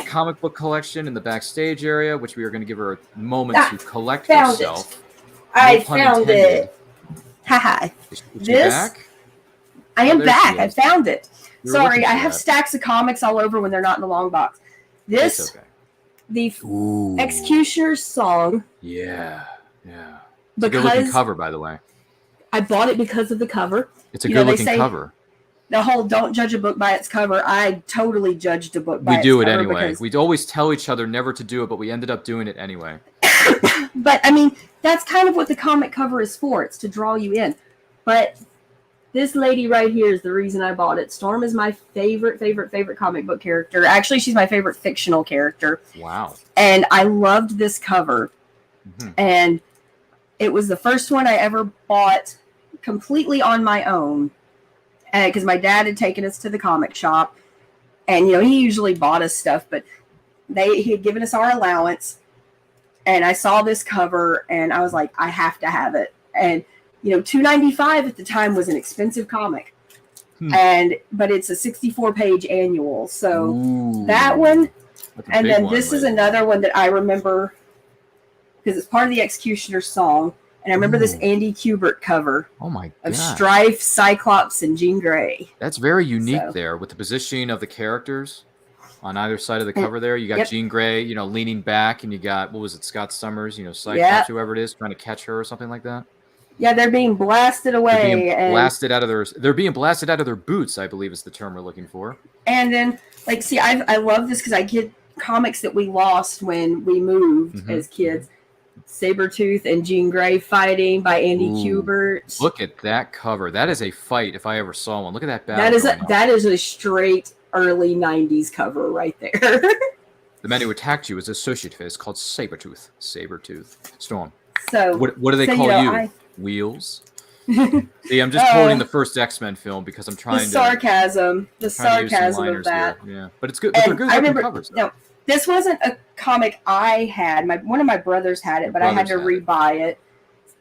comic book collection in the backstage area, which we are going to give her a moment to collect herself. I found it. Haha. Back? I am back. I found it. Sorry, I have stacks of comics all over when they're not in the long box. This, the Executioner's Song. Yeah. It's a good-looking cover, by the way. I bought it because of the cover. It's a good-looking cover. The whole "don't judge a book by its cover." I totally judged a book by its cover. We do it anyway. We always tell each other never to do it, but we ended up doing it anyway. But I mean, that's kind of what the comic cover is for. It's to draw you in. But this lady right here is the reason I bought it. Storm is my favorite comic book character. Actually, she's my favorite fictional character. Wow. And I loved this cover. Mm-hmm. And it was the first one I ever bought completely on my own. Because my dad had taken us to the comic shop. And, he usually bought us stuff. But he had given us our allowance. And I saw this cover. And I was like, I have to have it. And $2.95 at the time was an expensive comic, but it's a 64-page annual. So that one, and then this is another one that I remember because it's part of the Executioner's Song, and I remember this Andy Kubert cover. Oh my god! Of Strife, Cyclops, and Jean Grey. That's very unique there with the positioning of the characters on either side of the cover. There, you got Jean Grey, leaning back, and you got Scott Summers, Cyclops, whoever it is, trying to catch her or something like that. Yeah, they're being blasted away. They're being blasted out of their boots, I believe is the term we're looking for. And then, I love this because I get comics that we lost when we moved as kids. Sabretooth and Jean Grey fighting by Andy Kubert. Look at that cover. That is a fight if I ever saw one. Look at that battle. That is a straight early 90s cover right there. The man who attacked you is associated is called Sabretooth. Storm. So what do they call you? Wheels. See, I'm just quoting the first X-Men film because I'm trying the sarcasm of that. Here. Yeah, but it's good. But they're good looking covers. No, this wasn't a comic I had. One of my brothers had it, but I had to rebuy it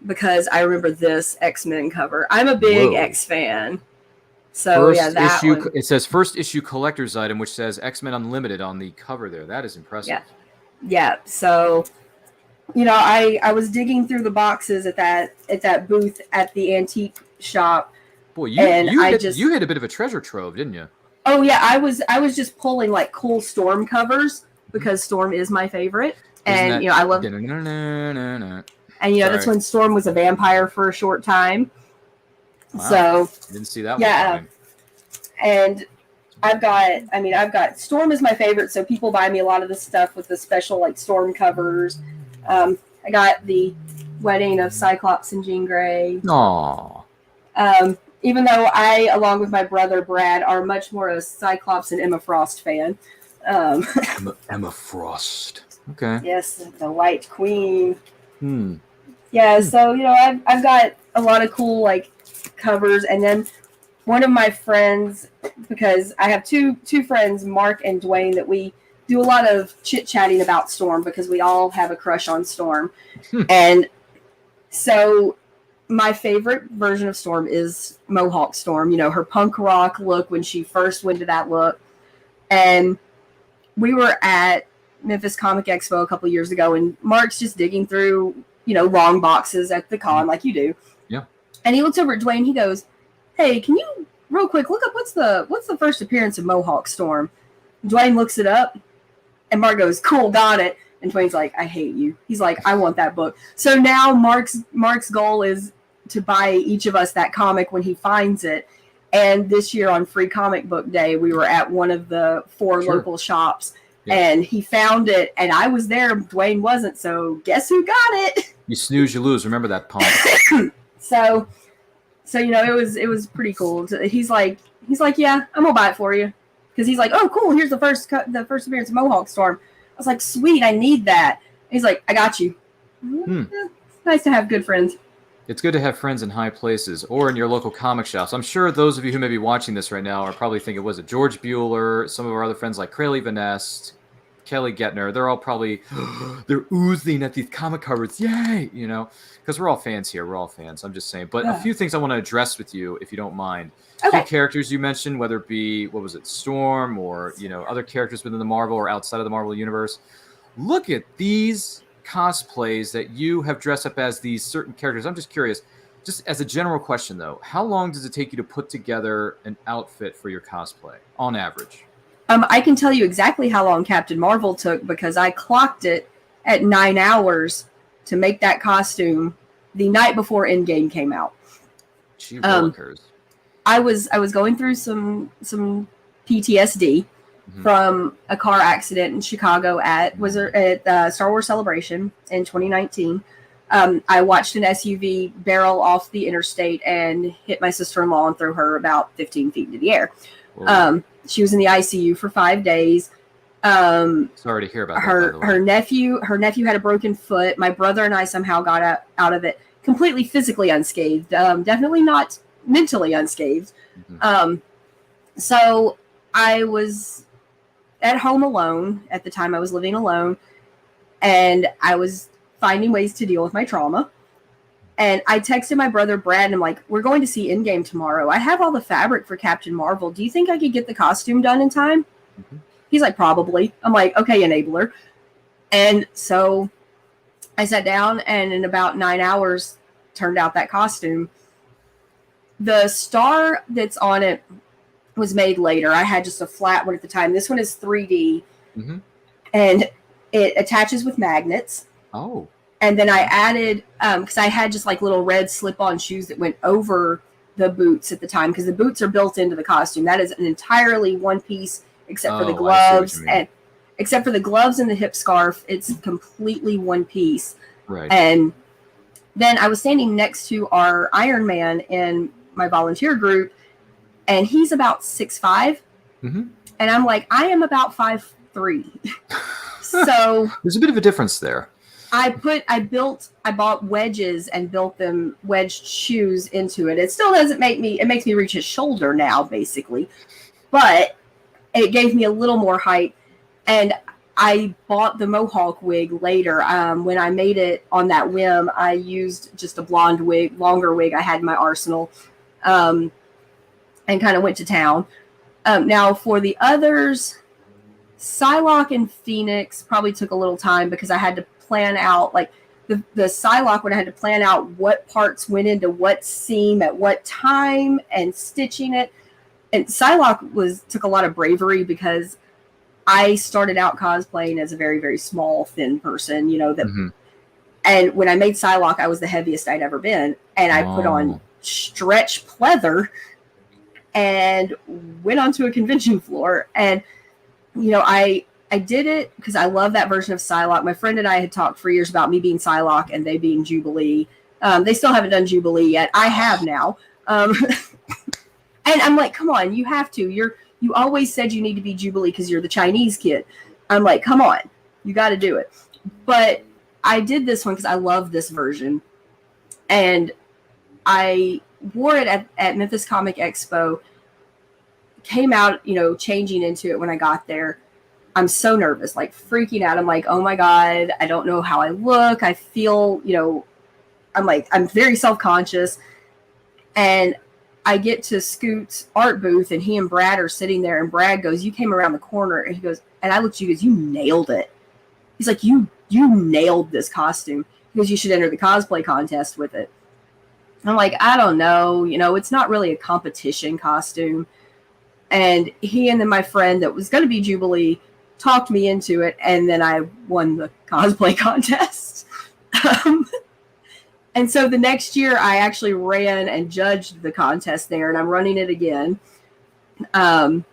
because I remember this X-Men cover. I'm a big X fan. So that one. It says first issue collector's item, which says X-Men Unlimited on the cover there. That is impressive. Yeah. So. I was digging through the boxes at that booth at the antique shop. Boy, you had a bit of a treasure trove, didn't you? Oh yeah, I was just pulling cool Storm covers because Storm is my favorite, and I love. And that's when Storm was a vampire for a short time. Wow. So didn't see that one. Yeah, and I've got Storm is my favorite, so people buy me a lot of the stuff with the special Storm covers. I got the wedding of Cyclops and Jean Grey. Aww. Even though I, along with my brother Brad, are much more a Cyclops and Emma Frost fan. Emma Frost. Okay. Yes, the White Queen. Yeah, so I've got a lot of cool covers, and then one of my friends, because I have two friends, Mark and Dwayne, that we do a lot of chit-chatting about Storm because we all have a crush on Storm. And so my favorite version of Storm is Mohawk Storm, her punk rock look when she first went to that look. And we were at Memphis Comic Expo a couple years ago, and Mark's just digging through, long boxes at the con like you do. Yeah. And he looks over at Dwayne, he goes, "Hey, can you real quick, look up what's the first appearance of Mohawk Storm. Dwayne looks it up, and Mark goes, cool, got it. And Dwayne's like, I hate you. He's like, I want that book. So now Mark's goal is to buy each of us that comic when he finds it. And this year on Free Comic Book Day, we were at one of the 4 local shops, and he found it, and I was there. Dwayne wasn't, so guess who got it? You snooze, you lose. Remember that, punk. So it was pretty cool. He's like, yeah, I'm gonna buy it for you, because he's like, oh, cool. Here's the first appearance of Mohawk Storm. I was like, sweet, I need that. And he's like, I got you. It's nice to have good friends. It's good to have friends in high places or in your local comic shops. I'm sure those of you who may be watching this right now are probably thinking, was it George Bueller, some of our other friends like Craley Vanest, Kelly Gettner? They're all probably, they're oozing at these comic covers. Yay! Because we're all fans here. We're all fans. I'm just saying. But a few things I want to address with you, if you don't mind. A few characters you mentioned, whether it be, what was it, Storm or, other characters within the Marvel or outside of the Marvel universe. Look at these cosplays that you have dressed up as these certain characters. I'm just curious, just as a general question though, how long does it take you to put together an outfit for your cosplay on average? I can tell you exactly how long Captain Marvel took, because I clocked it at 9 hours to make that costume the night before Endgame came out. Gee willikers. I was going through some PTSD from a car accident in Chicago at Star Wars Celebration in 2019. I watched an SUV barrel off the interstate and hit my sister-in-law and threw her about 15 feet into the air. She was in the ICU for 5 days. Sorry to hear about that. Her nephew had a broken foot. My brother and I somehow got out of it completely physically unscathed. Definitely not mentally unscathed. So I was at home alone at the time. I was living alone, and I was finding ways to deal with my trauma. And I texted my brother Brad, and I'm like, we're going to see Endgame tomorrow. I have all the fabric for Captain Marvel. Do you think I could get the costume done in time? He's like, probably. I'm like, okay, enabler. And so I sat down, and in about 9 hours turned out that costume. The star that's on it was made later. I had just a flat one at the time. This one is 3D, and it attaches with magnets. Oh. And then I added, because I had just like little red slip-on shoes that went over the boots at the time, because the boots are built into the costume. That is an entirely one piece, except for the gloves, and except for the gloves and the hip scarf, it's completely one piece. Right. And then I was standing next to our Iron Man in my volunteer group, and he's about 6'5", and I'm like, I am about 5'3". So there's a bit of a difference there. I bought wedges and built them wedged shoes into it. It still doesn't make me, it makes me reach his shoulder now, basically, but it gave me a little more height. And I bought the Mohawk wig later. When I made it on that whim, I used just a blonde wig, longer wig I had in my arsenal, and kind of went to town. Now for the others, Psylocke and Phoenix probably took a little time, because I had to plan out, like the Psylocke one, I had to plan out what parts went into what seam at what time and stitching it. And Psylocke took a lot of bravery, because I started out cosplaying as a very, very small, thin person, and when I made Psylocke, I was the heaviest I'd ever been. And I put on stretch pleather and went onto a convention floor. And, I did it because I love that version of Psylocke. My friend and I had talked for years about me being Psylocke and they being Jubilee. They still haven't done Jubilee yet. I have now. And I'm like, come on, you have to. You always said you need to be Jubilee because you're the Chinese kid. I'm like, come on, you got to do it. But I did this one because I love this version. And I wore it at Memphis Comic Expo. Came out, changing into it when I got there. I'm so nervous, like freaking out. I'm like, oh my God, I don't know how I look. I feel, I'm very self-conscious. And I get to Scoot's art booth, and he and Brad are sitting there, and Brad goes, you came around the corner, and he goes, and I looked at you, he goes, you nailed it. He's like, you nailed this costume. He goes, you should enter the cosplay contest with it. I'm like, I don't know, it's not really a competition costume. And he and then my friend that was going to be Jubilee talked me into it, and then I won the cosplay contest. And so the next year I actually ran and judged the contest there, and I'm running it again. So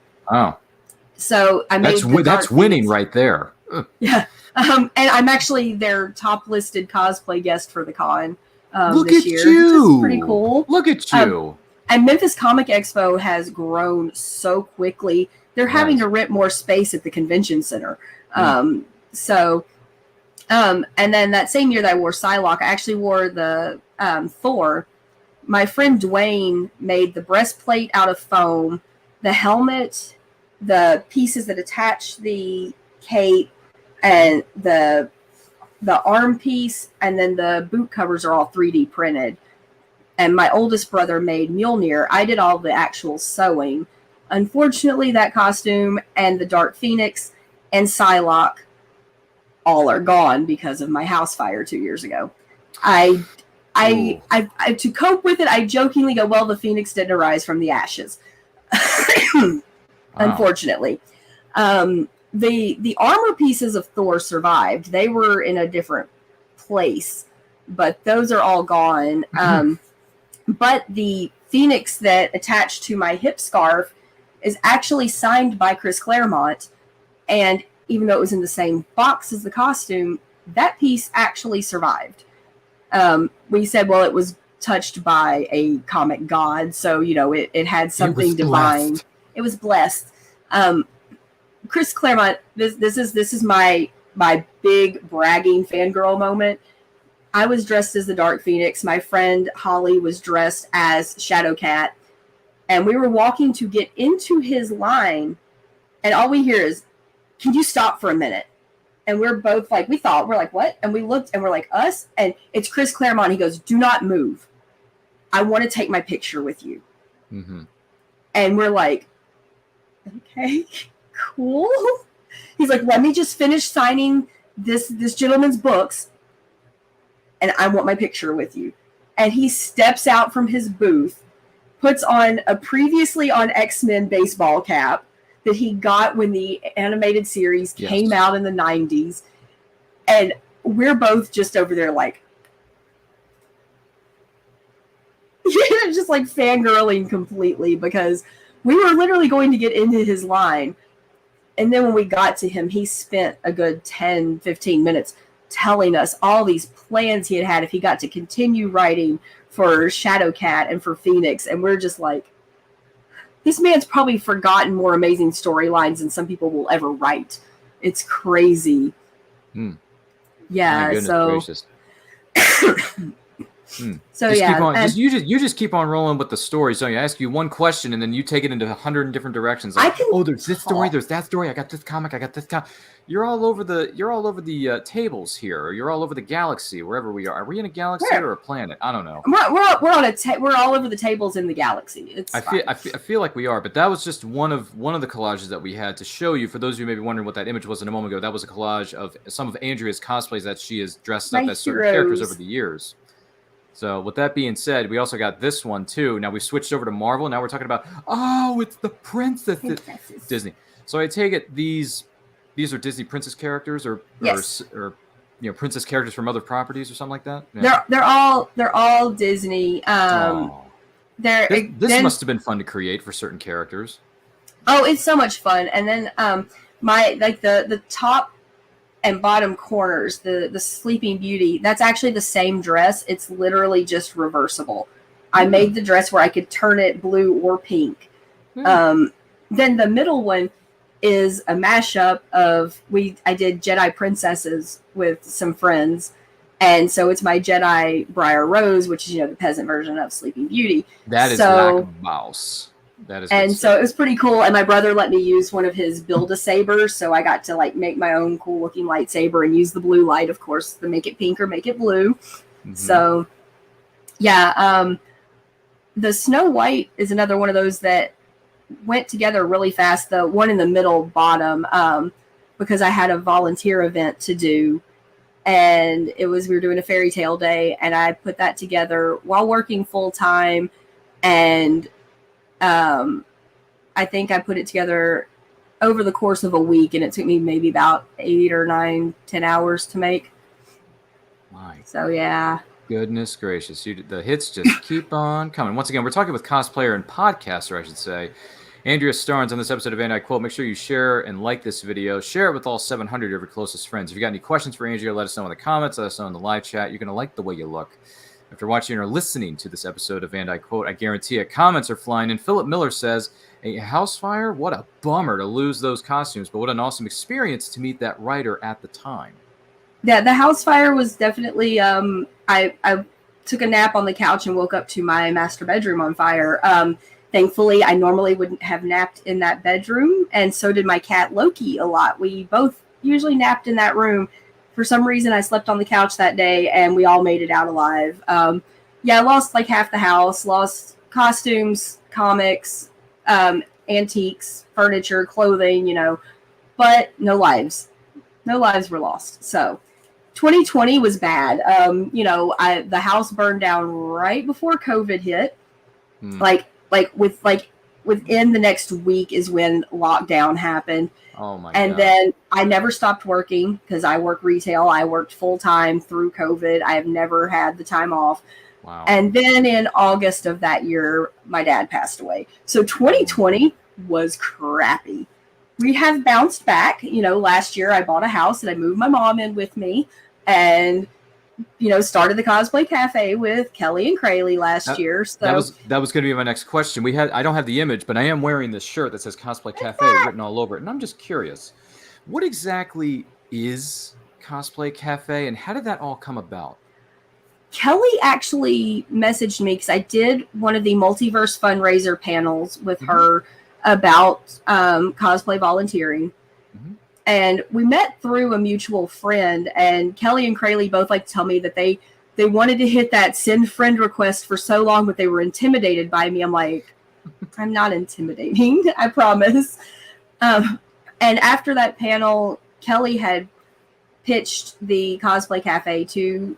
I made that's winning right there. Yeah. And I'm actually their top listed cosplay guest for the con Look this at year. you. Which is pretty cool. Look at you. And Memphis Comic Expo has grown so quickly. They're having to rent more space at the convention center. And then that same year that I wore Psylocke, I actually wore the Thor. My friend Dwayne made the breastplate out of foam, the helmet, the pieces that attach the cape, and the arm piece, and then the boot covers are all 3D printed. And my oldest brother made Mjolnir. I did all the actual sewing. Unfortunately, that costume and the Dark Phoenix and Psylocke all are gone because of my house fire 2 years ago. I to cope with it, I jokingly go, well, the Phoenix didn't arise from the ashes. Unfortunately. The armor pieces of Thor survived. They were in a different place, but those are all gone. But the Phoenix that attached to my hip scarf is actually signed by Chris Claremont. And even though it was in the same box as the costume, that piece actually survived. We said, well, it was touched by a comic god, so, it had something divine. Blessed. It was blessed. Chris Claremont, this is my big bragging fangirl moment. I was dressed as the Dark Phoenix. My friend Holly was dressed as Shadowcat. And we were walking to get into his line. And all we hear is, can you stop for a minute? And we're both like, we're like, what? And we looked and we're like, us? And it's Chris Claremont. He goes, do not move. I want to take my picture with you. Mm-hmm. And we're like, okay, cool. He's like, let me just finish signing this gentleman's books, and I want my picture with you. And he steps out from his booth, puts on a previously on X-Men baseball cap that he got when the animated series came out in the 90s. And we're both just over there like, just like fangirling completely, because we were literally going to get into his line. And then when we got to him, he spent a good 10, 15 minutes telling us all these plans he had if he got to continue writing for Shadowcat and for Phoenix. And we're just like, this man's probably forgotten more amazing storylines than some people will ever write. It's crazy. Yeah, so so just yeah, keep on, you just keep on rolling with the story. So I ask you one question, and then you take it into 100 different directions. Like, there's this story, there's that story. I got this comic. I got this comic. You're all over the tables here. Or you're all over the galaxy, wherever we are. Are we in a galaxy or a planet? I don't know. We're all over the tables in the galaxy. I feel like we are, but that was just one of the collages that we had to show you. For those of you who may be wondering what that image was a moment ago, that was a collage of some of Andrea's cosplays that she has dressed up as certain characters over the years. So with that being said, we also got this one too. Now we switched over to Marvel. Now we're talking about, it's the princess Disney. So I take it these are Disney princess characters or princess characters from other properties or something like that. Yeah. They're all Disney. This must have been fun to create for certain characters. Oh, it's so much fun. And then the top and bottom corners, the Sleeping Beauty, that's actually the same dress. It's literally just reversible. I made the dress where I could turn it blue or pink. Then the middle one is a mashup of I did Jedi princesses with some friends, and so it's my Jedi Briar Rose, which is the peasant version of Sleeping Beauty. That is like a mouse. That is, and so it was pretty cool. And my brother let me use one of his Build-A-Sabers, so I got to make my own cool looking lightsaber and use the blue light, of course, to make it pink or make it blue. Mm-hmm. So yeah, the Snow White is another one of those that went together really fast. The one in the middle bottom, because I had a volunteer event to do, and we were doing a fairy tale day, and I put that together while working full time, and I think I put it together over the course of a week, and it took me maybe about 8 or 9, 10 hours to make. So yeah. Goodness gracious. The hits just keep on coming. Once again, we're talking with cosplayer and podcaster, I should say, Andrea Starnes on this episode of And I Quote. Make sure you share and like this video. Share it with all 700 of your closest friends. If you got any questions for Andrea, let us know in the comments. Let us know in the live chat. You're going to like the way you look. After watching or listening to this episode of And I Quote, I guarantee it. Comments are flying. And Philip Miller says, a house fire? What a bummer to lose those costumes, but what an awesome experience to meet that writer at the time. Yeah, the house fire was definitely, I took a nap on the couch and woke up to my master bedroom on fire. Thankfully, I normally wouldn't have napped in that bedroom, and so did my cat Loki a lot. We both usually napped in that room. For some reason, I slept on the couch that day, and we all made it out alive. Yeah, I lost like half the house, lost costumes, comics, antiques, furniture, clothing, but no lives. No lives were lost. So 2020 was bad. The house burned down right before COVID hit. Within the next week is when lockdown happened. Oh my God. Then I never stopped working because I work retail. I worked full time through COVID. I have never had the time off. Wow. And then in August of that year, my dad passed away. So 2020 was crappy. We have bounced back. Last year I bought a house and I moved my mom in with me, and started the Cosplay Café with Kelly and Crayley last year. So that was going to be my next question. I don't have the image, but I am wearing this shirt that says Cosplay Cafe written all over it, and I'm just curious, what exactly is Cosplay Cafe, and how did that all come about? Kelly actually messaged me because I did one of the multiverse fundraiser panels with her about cosplay volunteering. And we met through a mutual friend, and Kelly and Crayley both like to tell me that they wanted to hit that send friend request for so long, but they were intimidated by me. I'm like, I'm not intimidating, I promise. And after that panel, Kelly had pitched the Cosplay Cafe to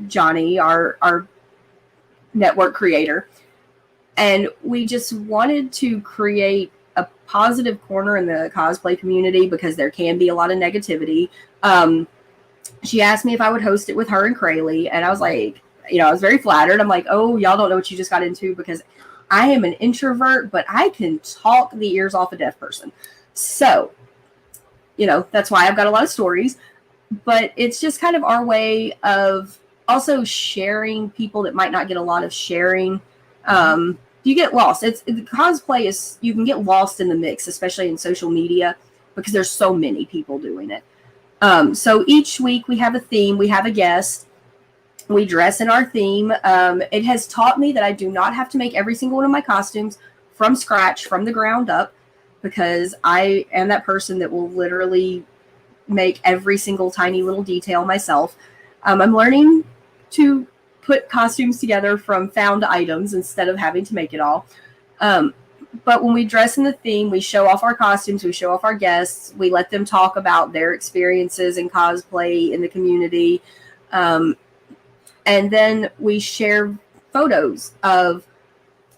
Johnny, our network creator. And we just wanted to create a positive corner in the cosplay community because there can be a lot of negativity. She asked me if I would host it with her and Crayley, and I was like, I was very flattered. I'm like, oh, y'all don't know what you just got into, because I am an introvert, but I can talk the ears off a deaf person. So, that's why I've got a lot of stories, but it's just kind of our way of also sharing people that might not get a lot of sharing. You get lost. The cosplay is, you can get lost in the mix, especially in social media, because there's so many people doing it. So each week we have a theme, we have a guest, we dress in our theme. It has taught me that I do not have to make every single one of my costumes from scratch, from the ground up, because I am that person that will literally make every single tiny little detail myself. I'm learning to put costumes together from found items instead of having to make it all. But when we dress in the theme, we show off our costumes, we show off our guests, we let them talk about their experiences in cosplay in the community. And then we share photos of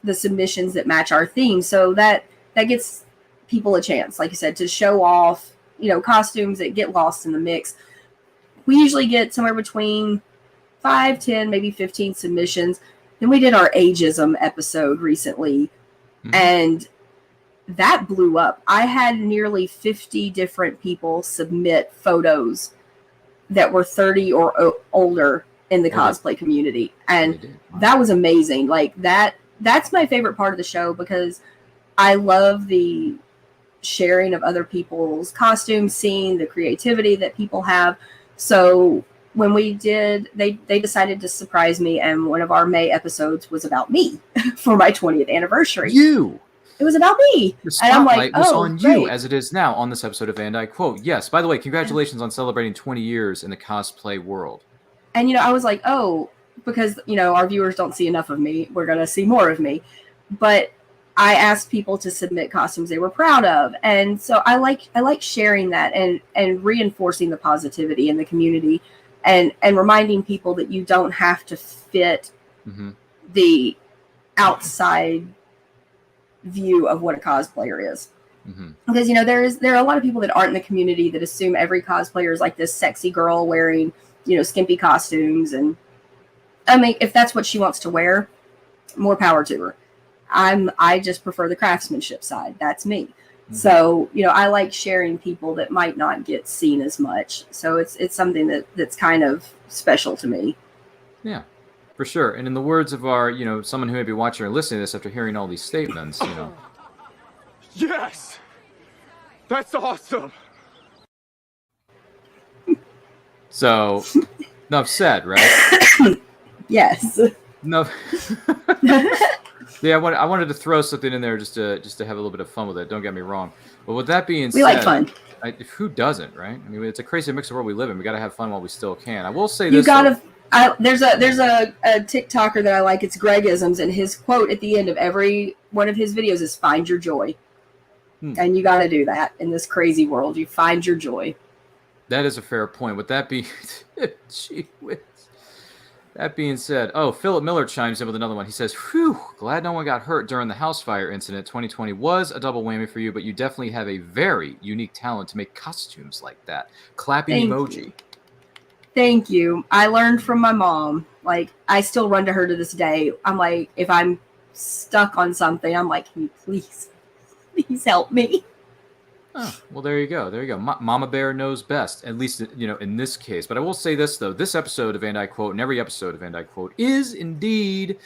the submissions that match our theme. So that gets people a chance, like you said, to show off, costumes that get lost in the mix. We usually get somewhere between 5, 10, maybe 15 submissions. Then we did our ageism episode recently, and that blew up. I had nearly 50 different people submit photos that were 30 or older in the cosplay community, and that was amazing. Like that's my favorite part of the show, because I love the sharing of other people's costumes, seeing the creativity that people have. So when we did, they decided to surprise me, and one of our May episodes was about me for my 20th anniversary. It was about me. The spotlight was on great. you, as it is now on this episode of And I Quote. Yes, by the way, congratulations on celebrating 20 years in the cosplay world. And, I was like, oh, because, our viewers don't see enough of me, we're going to see more of me. But I asked people to submit costumes they were proud of. And so I like sharing that and reinforcing the positivity in the community. and reminding people that you don't have to fit the outside view of what a cosplayer is. Because, you know, there are a lot of people that aren't in the community that assume every cosplayer is like this sexy girl wearing, you know, skimpy costumes. And I mean, if that's what she wants to wear, more power to her. I just prefer the craftsmanship side. That's me. So, you know, I like sharing people that might not get seen as much. So it's something that's kind of special to me. Yeah, for sure. And in the words of our, you know, someone who may be watching or listening to this after hearing all these statements, you know. Yes! That's awesome! So, enough said, right? Yes. No. Yeah, I wanted to throw something in there just to have a little bit of fun with it. Don't get me wrong. But with that being said, we like fun. Who doesn't, right? I mean, it's a crazy mix of world we live in. We got to have fun while we still can. I will say You this. gotta. There's a TikToker that I like. It's Gregisms, and his quote at the end of every one of his videos is "Find your joy," and you got to do that in this crazy world. You find your joy. That is a fair point. With that being, that being said, Philip Miller chimes in with another one. He says, "Whew, glad no one got hurt during the house fire incident. 2020 was a double whammy for you, but you definitely have a very unique talent to make costumes like that." Clapping emoji. Thank you. I learned from my mom. Like, I still run to her to this day. I'm like, if I'm stuck on something, I'm like, can you please help me? Oh, well, there you go. There you go. Mama Bear knows best, at least, you know, in this case. But I will say this, though. This episode of And I Quote, and every episode of And I Quote, is indeed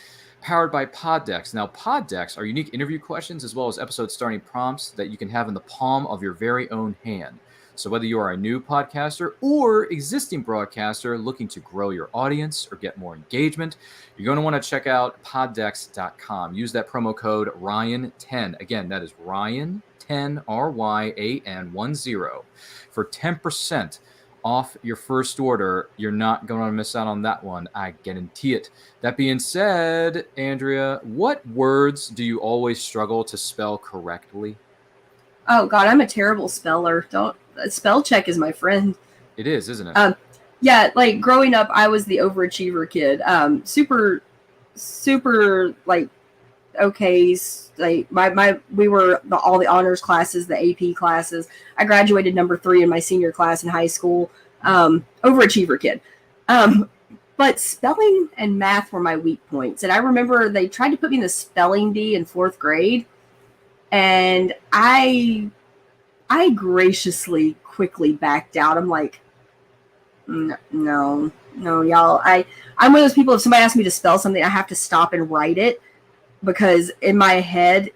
powered by Pod Decks. Now, Pod Decks are unique interview questions as well as episode starting prompts that you can have in the palm of your very own hand. So whether you are a new podcaster or existing broadcaster looking to grow your audience or get more engagement, you're going to want to check out poddecks.com. Use that promo code Ryan10. Again, that is Ryan10, RYAN10, for 10% off your first order. You're not going to miss out on that one. I guarantee it. That being said, Andrea, what words do you always struggle to spell correctly? Oh, God, I'm a terrible speller. Spell check is my friend. It is, isn't it? Yeah, like growing up, I was the overachiever kid. Super, like, okay. Like we were all the honors classes, the AP classes. I graduated number 3 in my senior class in high school. Overachiever kid. But spelling and math were my weak points. And I remember they tried to put me in the spelling bee in 4th grade. And I graciously quickly backed out. I'm like, no, y'all. I'm one of those people, if somebody asks me to spell something, I have to stop and write it, because in my head,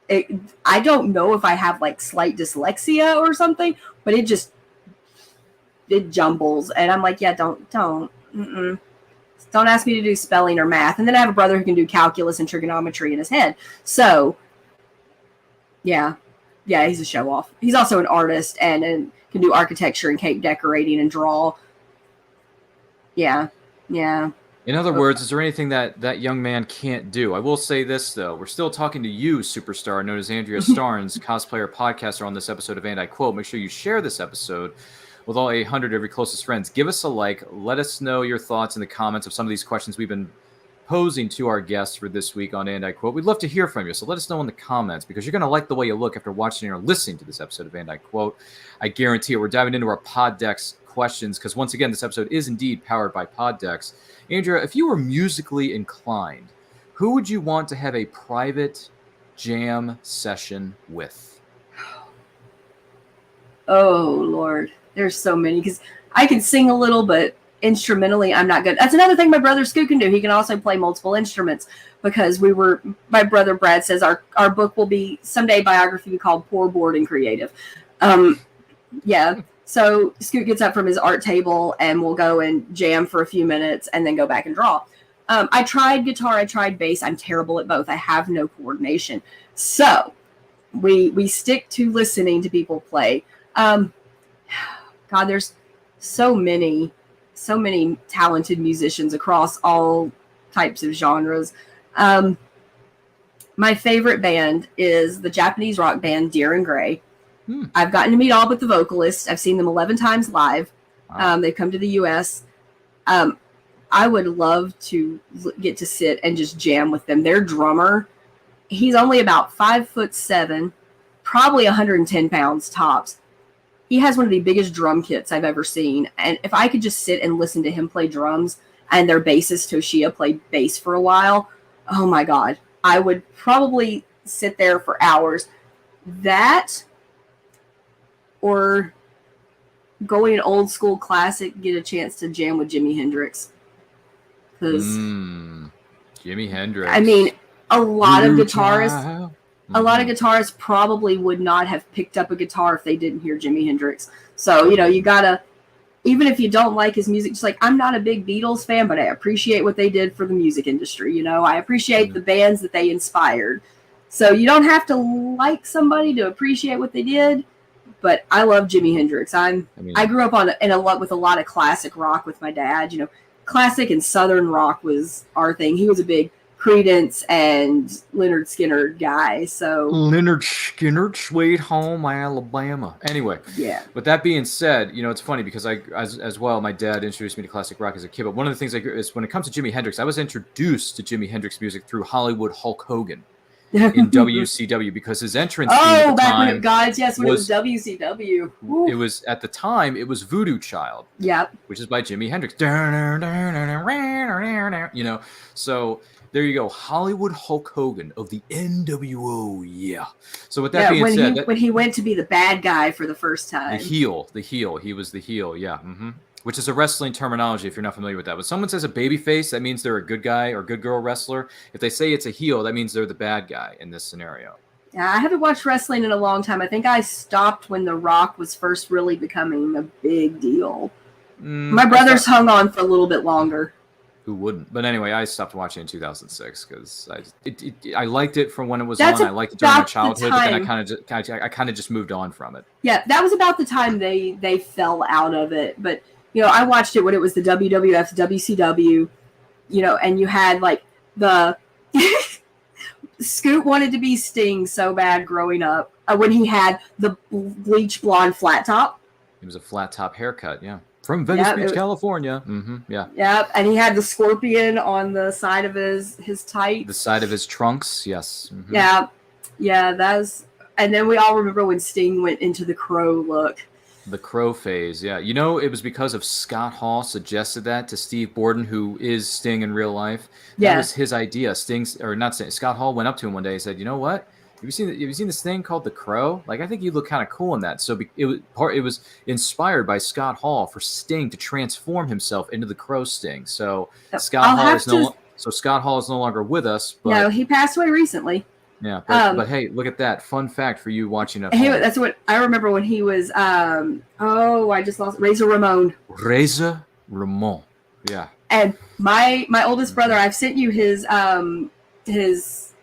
I don't know if I have like slight dyslexia or something, but it jumbles. And I'm like, yeah, don't ask me to do spelling or math. And then I have a brother who can do calculus and trigonometry in his head. So yeah, he's a show off. He's also an artist and can do architecture and cake decorating and draw. Yeah. In other words, is there anything that young man can't do? I will say this, though. We're still talking to you, superstar, known as Andrea Starnes, cosplayer, podcaster, on this episode of And I Quote. Make sure you share this episode with all 800 of your closest friends. Give us a like. Let us know your thoughts in the comments of some of these questions we've been posing to our guests for this week on And I Quote. We'd love to hear from you, so let us know in the comments, because you're going to like the way you look after watching or listening to this episode of And I Quote. I guarantee it. We're diving into our Pod Decks questions, because once again, this episode is indeed powered by Pod Decks. Andrea, if you were musically inclined, who would you want to have a private jam session with? Oh, Lord. There's so many, because I can sing a little, but instrumentally, I'm not good. That's another thing my brother Scoot can do. He can also play multiple instruments, because my brother Brad says our book will be someday biography be called Poor, Bored, and Creative. Yeah. So Scoot gets up from his art table and we'll go and jam for a few minutes and then go back and draw. I tried guitar. I tried bass. I'm terrible at both. I have no coordination. So we stick to listening to people play. God, there's so many talented musicians across all types of genres. My favorite band is the Japanese rock band Deer and Gray. I've gotten to meet all but the vocalists. I've seen them 11 times live. Wow. They've come to the U.S. I would love to get to sit and just jam with them. Their drummer, he's only about 5'7", probably 110 pounds tops. He has one of the biggest drum kits I've ever seen. And if I could just sit and listen to him play drums and their bassist Toshia play bass for a while, oh my God, I would probably sit there for hours. That or going old school classic, get a chance to jam with Jimi Hendrix. Because Jimi Hendrix. I mean, a lot of guitarists Mm-hmm. probably would not have picked up a guitar if they didn't hear Jimi Hendrix. So, you gotta, even if you don't like his music, just like, I'm not a big Beatles fan, but I appreciate what they did for the music industry. I appreciate the bands that they inspired. So you don't have to like somebody to appreciate what they did, but I love Jimi Hendrix. I grew up with a lot of classic rock with my dad. Classic and Southern rock was our thing. He was a big Creedence and Lynyrd Skynyrd guy. So Lynyrd Skynyrd, Sweet Home Alabama. Anyway, yeah. With that being said, it's funny because as well, my dad introduced me to classic rock as a kid. But one of the things is when it comes to Jimi Hendrix, I was introduced to Jimi Hendrix music through Hollywood Hulk Hogan in WCW because his entrance theme at the back time when it was WCW. Woo. It was at the time it was Voodoo Child. Yep. Which is by Jimi Hendrix. So there you go, Hollywood Hulk Hogan of the NWO. Yeah. So with that being said, when he went to be the bad guy for the first time, the heel, he was the heel. Yeah. Mm-hmm. Which is a wrestling terminology if you're not familiar with that. When someone says a baby face, that means they're a good guy or good girl wrestler. If they say it's a heel, that means they're the bad guy in this scenario. Yeah, I haven't watched wrestling in a long time. I think I stopped when The Rock was first really becoming a big deal. My brothers hung on for a little bit longer. Who wouldn't? But anyway, I stopped watching in 2006 because I liked it from when it was on. I liked it during my childhood, but then I kind of just moved on from it. Yeah, that was about the time they fell out of it. But I watched it when it was the WWF, WCW, and you had like the Scoot wanted to be Sting so bad growing up when he had the bleach blonde flat top. It was a flat top haircut, yeah. From Venice Beach, California. Mm-hmm, yeah. Yep, and he had the scorpion on the side of his tights. The side of his trunks, yes. Mm-hmm. Yeah, and then we all remember when Sting went into the crow look. The crow phase, yeah. It was because of Scott Hall suggested that to Steve Borden, who is Sting in real life. That was his idea. Scott Hall went up to him one day and said, "You know what? Have you seen this thing called the Crow? Like, I think you look kind of cool in that." So it was inspired by Scott Hall for Sting to transform himself into the Crow Sting. So Scott Hall is no longer with us. But, no, he passed away recently. Yeah, but hey, look at that fun fact for you watching. That's what I remember when he was. I just lost Razor Ramon. Razor Ramon, yeah. And my oldest brother, I've sent you his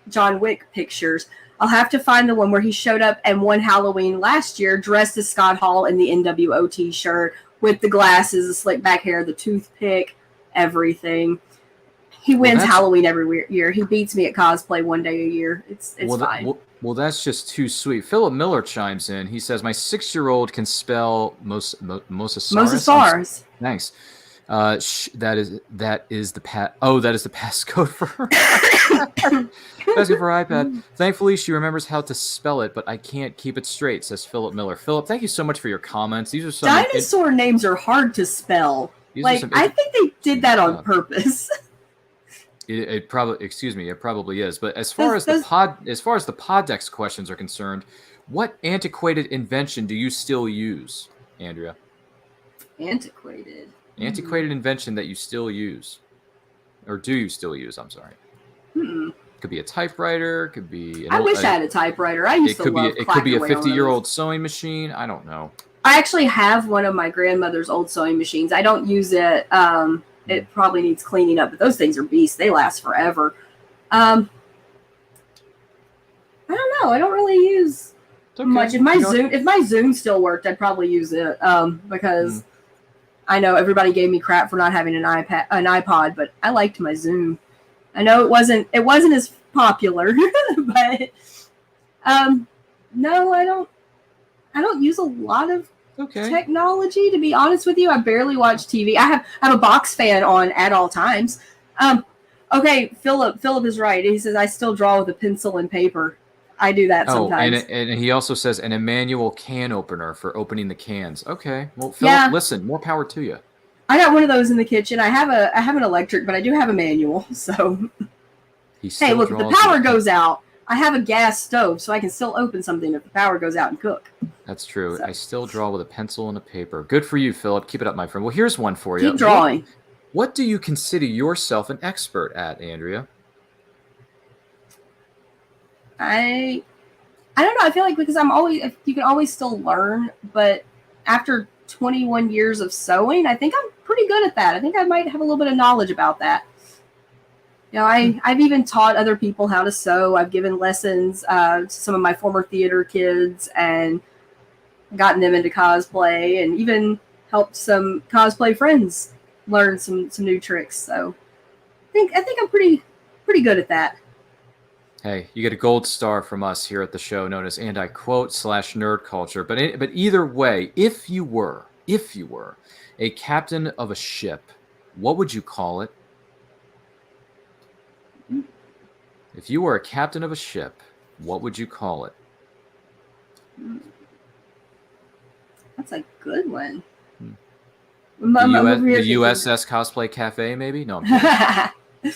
John Wick pictures. I'll have to find the one where he showed up and one Halloween last year dressed as Scott Hall in the NWO t-shirt with the glasses, the slick back hair, the toothpick, everything. He wins Halloween every year. He beats me at cosplay one day a year. It's fine. Well, that's just too sweet. Philip Miller chimes in. He says, "My 6-year-old can spell Mosasaurus." Thanks. That is the passcode for her. Passcode for iPad. Thankfully, she remembers how to spell it, but I can't keep it straight, says Philip Miller. Philip, thank you so much for your comments. These are some dinosaur names are hard to spell. I think they did that on purpose. It probably is. But as far as the Poddex questions are concerned, what antiquated invention do you still use, Andrea? Antiquated invention that you still use, or do you still use? I'm sorry. Could be a typewriter. Could be. I wish I had a typewriter. I used to love. It could be a 50-year-old sewing machine. I don't know. I actually have one of my grandmother's old sewing machines. I don't use it. It probably needs cleaning up, but those things are beasts. They last forever. I don't know. I don't really use much. If my Zune still worked, I'd probably use it because I know everybody gave me crap for not having an iPod, but I liked my Zune. I know it wasn't as popular, but no, I don't use a lot of technology, to be honest with you. I barely watch TV. I have a box fan on at all times. Okay, Philip is right. He says I still draw with a pencil and paper. I do that sometimes. And he also says an manual can opener for opening the cans. Okay, well, Philip, listen, more power to you. I got one of those in the kitchen. I have an electric, but I do have a manual. So hey, look, if the power goes out, I have a gas stove, so I can still open something if the power goes out and cook. That's true. So. I still draw with a pencil and a paper. Good for you, Philip. Keep it up, my friend. Well, here's one for you. Keep drawing. What do you consider yourself an expert at, Andrea? I don't know. I feel like because you can always still learn, but after 21 years of sewing, I think I'm pretty good at that. I think I might have a little bit of knowledge about that. You know, I've even taught other people how to sew. I've given lessons to some of my former theater kids and gotten them into cosplay, and even helped some cosplay friends learn some new tricks. So I think I'm pretty good at that. Hey, you get a gold star from us here at the show, known as And I Quote /Nerd Culture. But either way, if you were a captain of a ship, what would you call it? If you were a captain of a ship, what would you call it? That's a good one. The USS Cosplay Café, maybe? No, I'm kidding.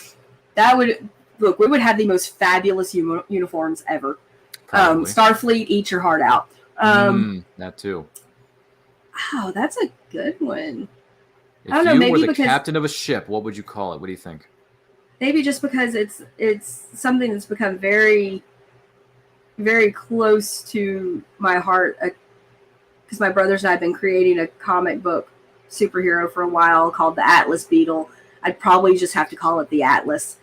That would... Look, we would have the most fabulous uniforms ever. Starfleet, eat your heart out. That too. Oh, that's a good one. If I don't know, maybe were the captain of a ship, what would you call it? What do you think? Maybe just because it's something that's become very, very close to my heart. Because my brothers and I have been creating a comic book superhero for a while called the Atlas Beetle. I'd probably just have to call it the Atlas.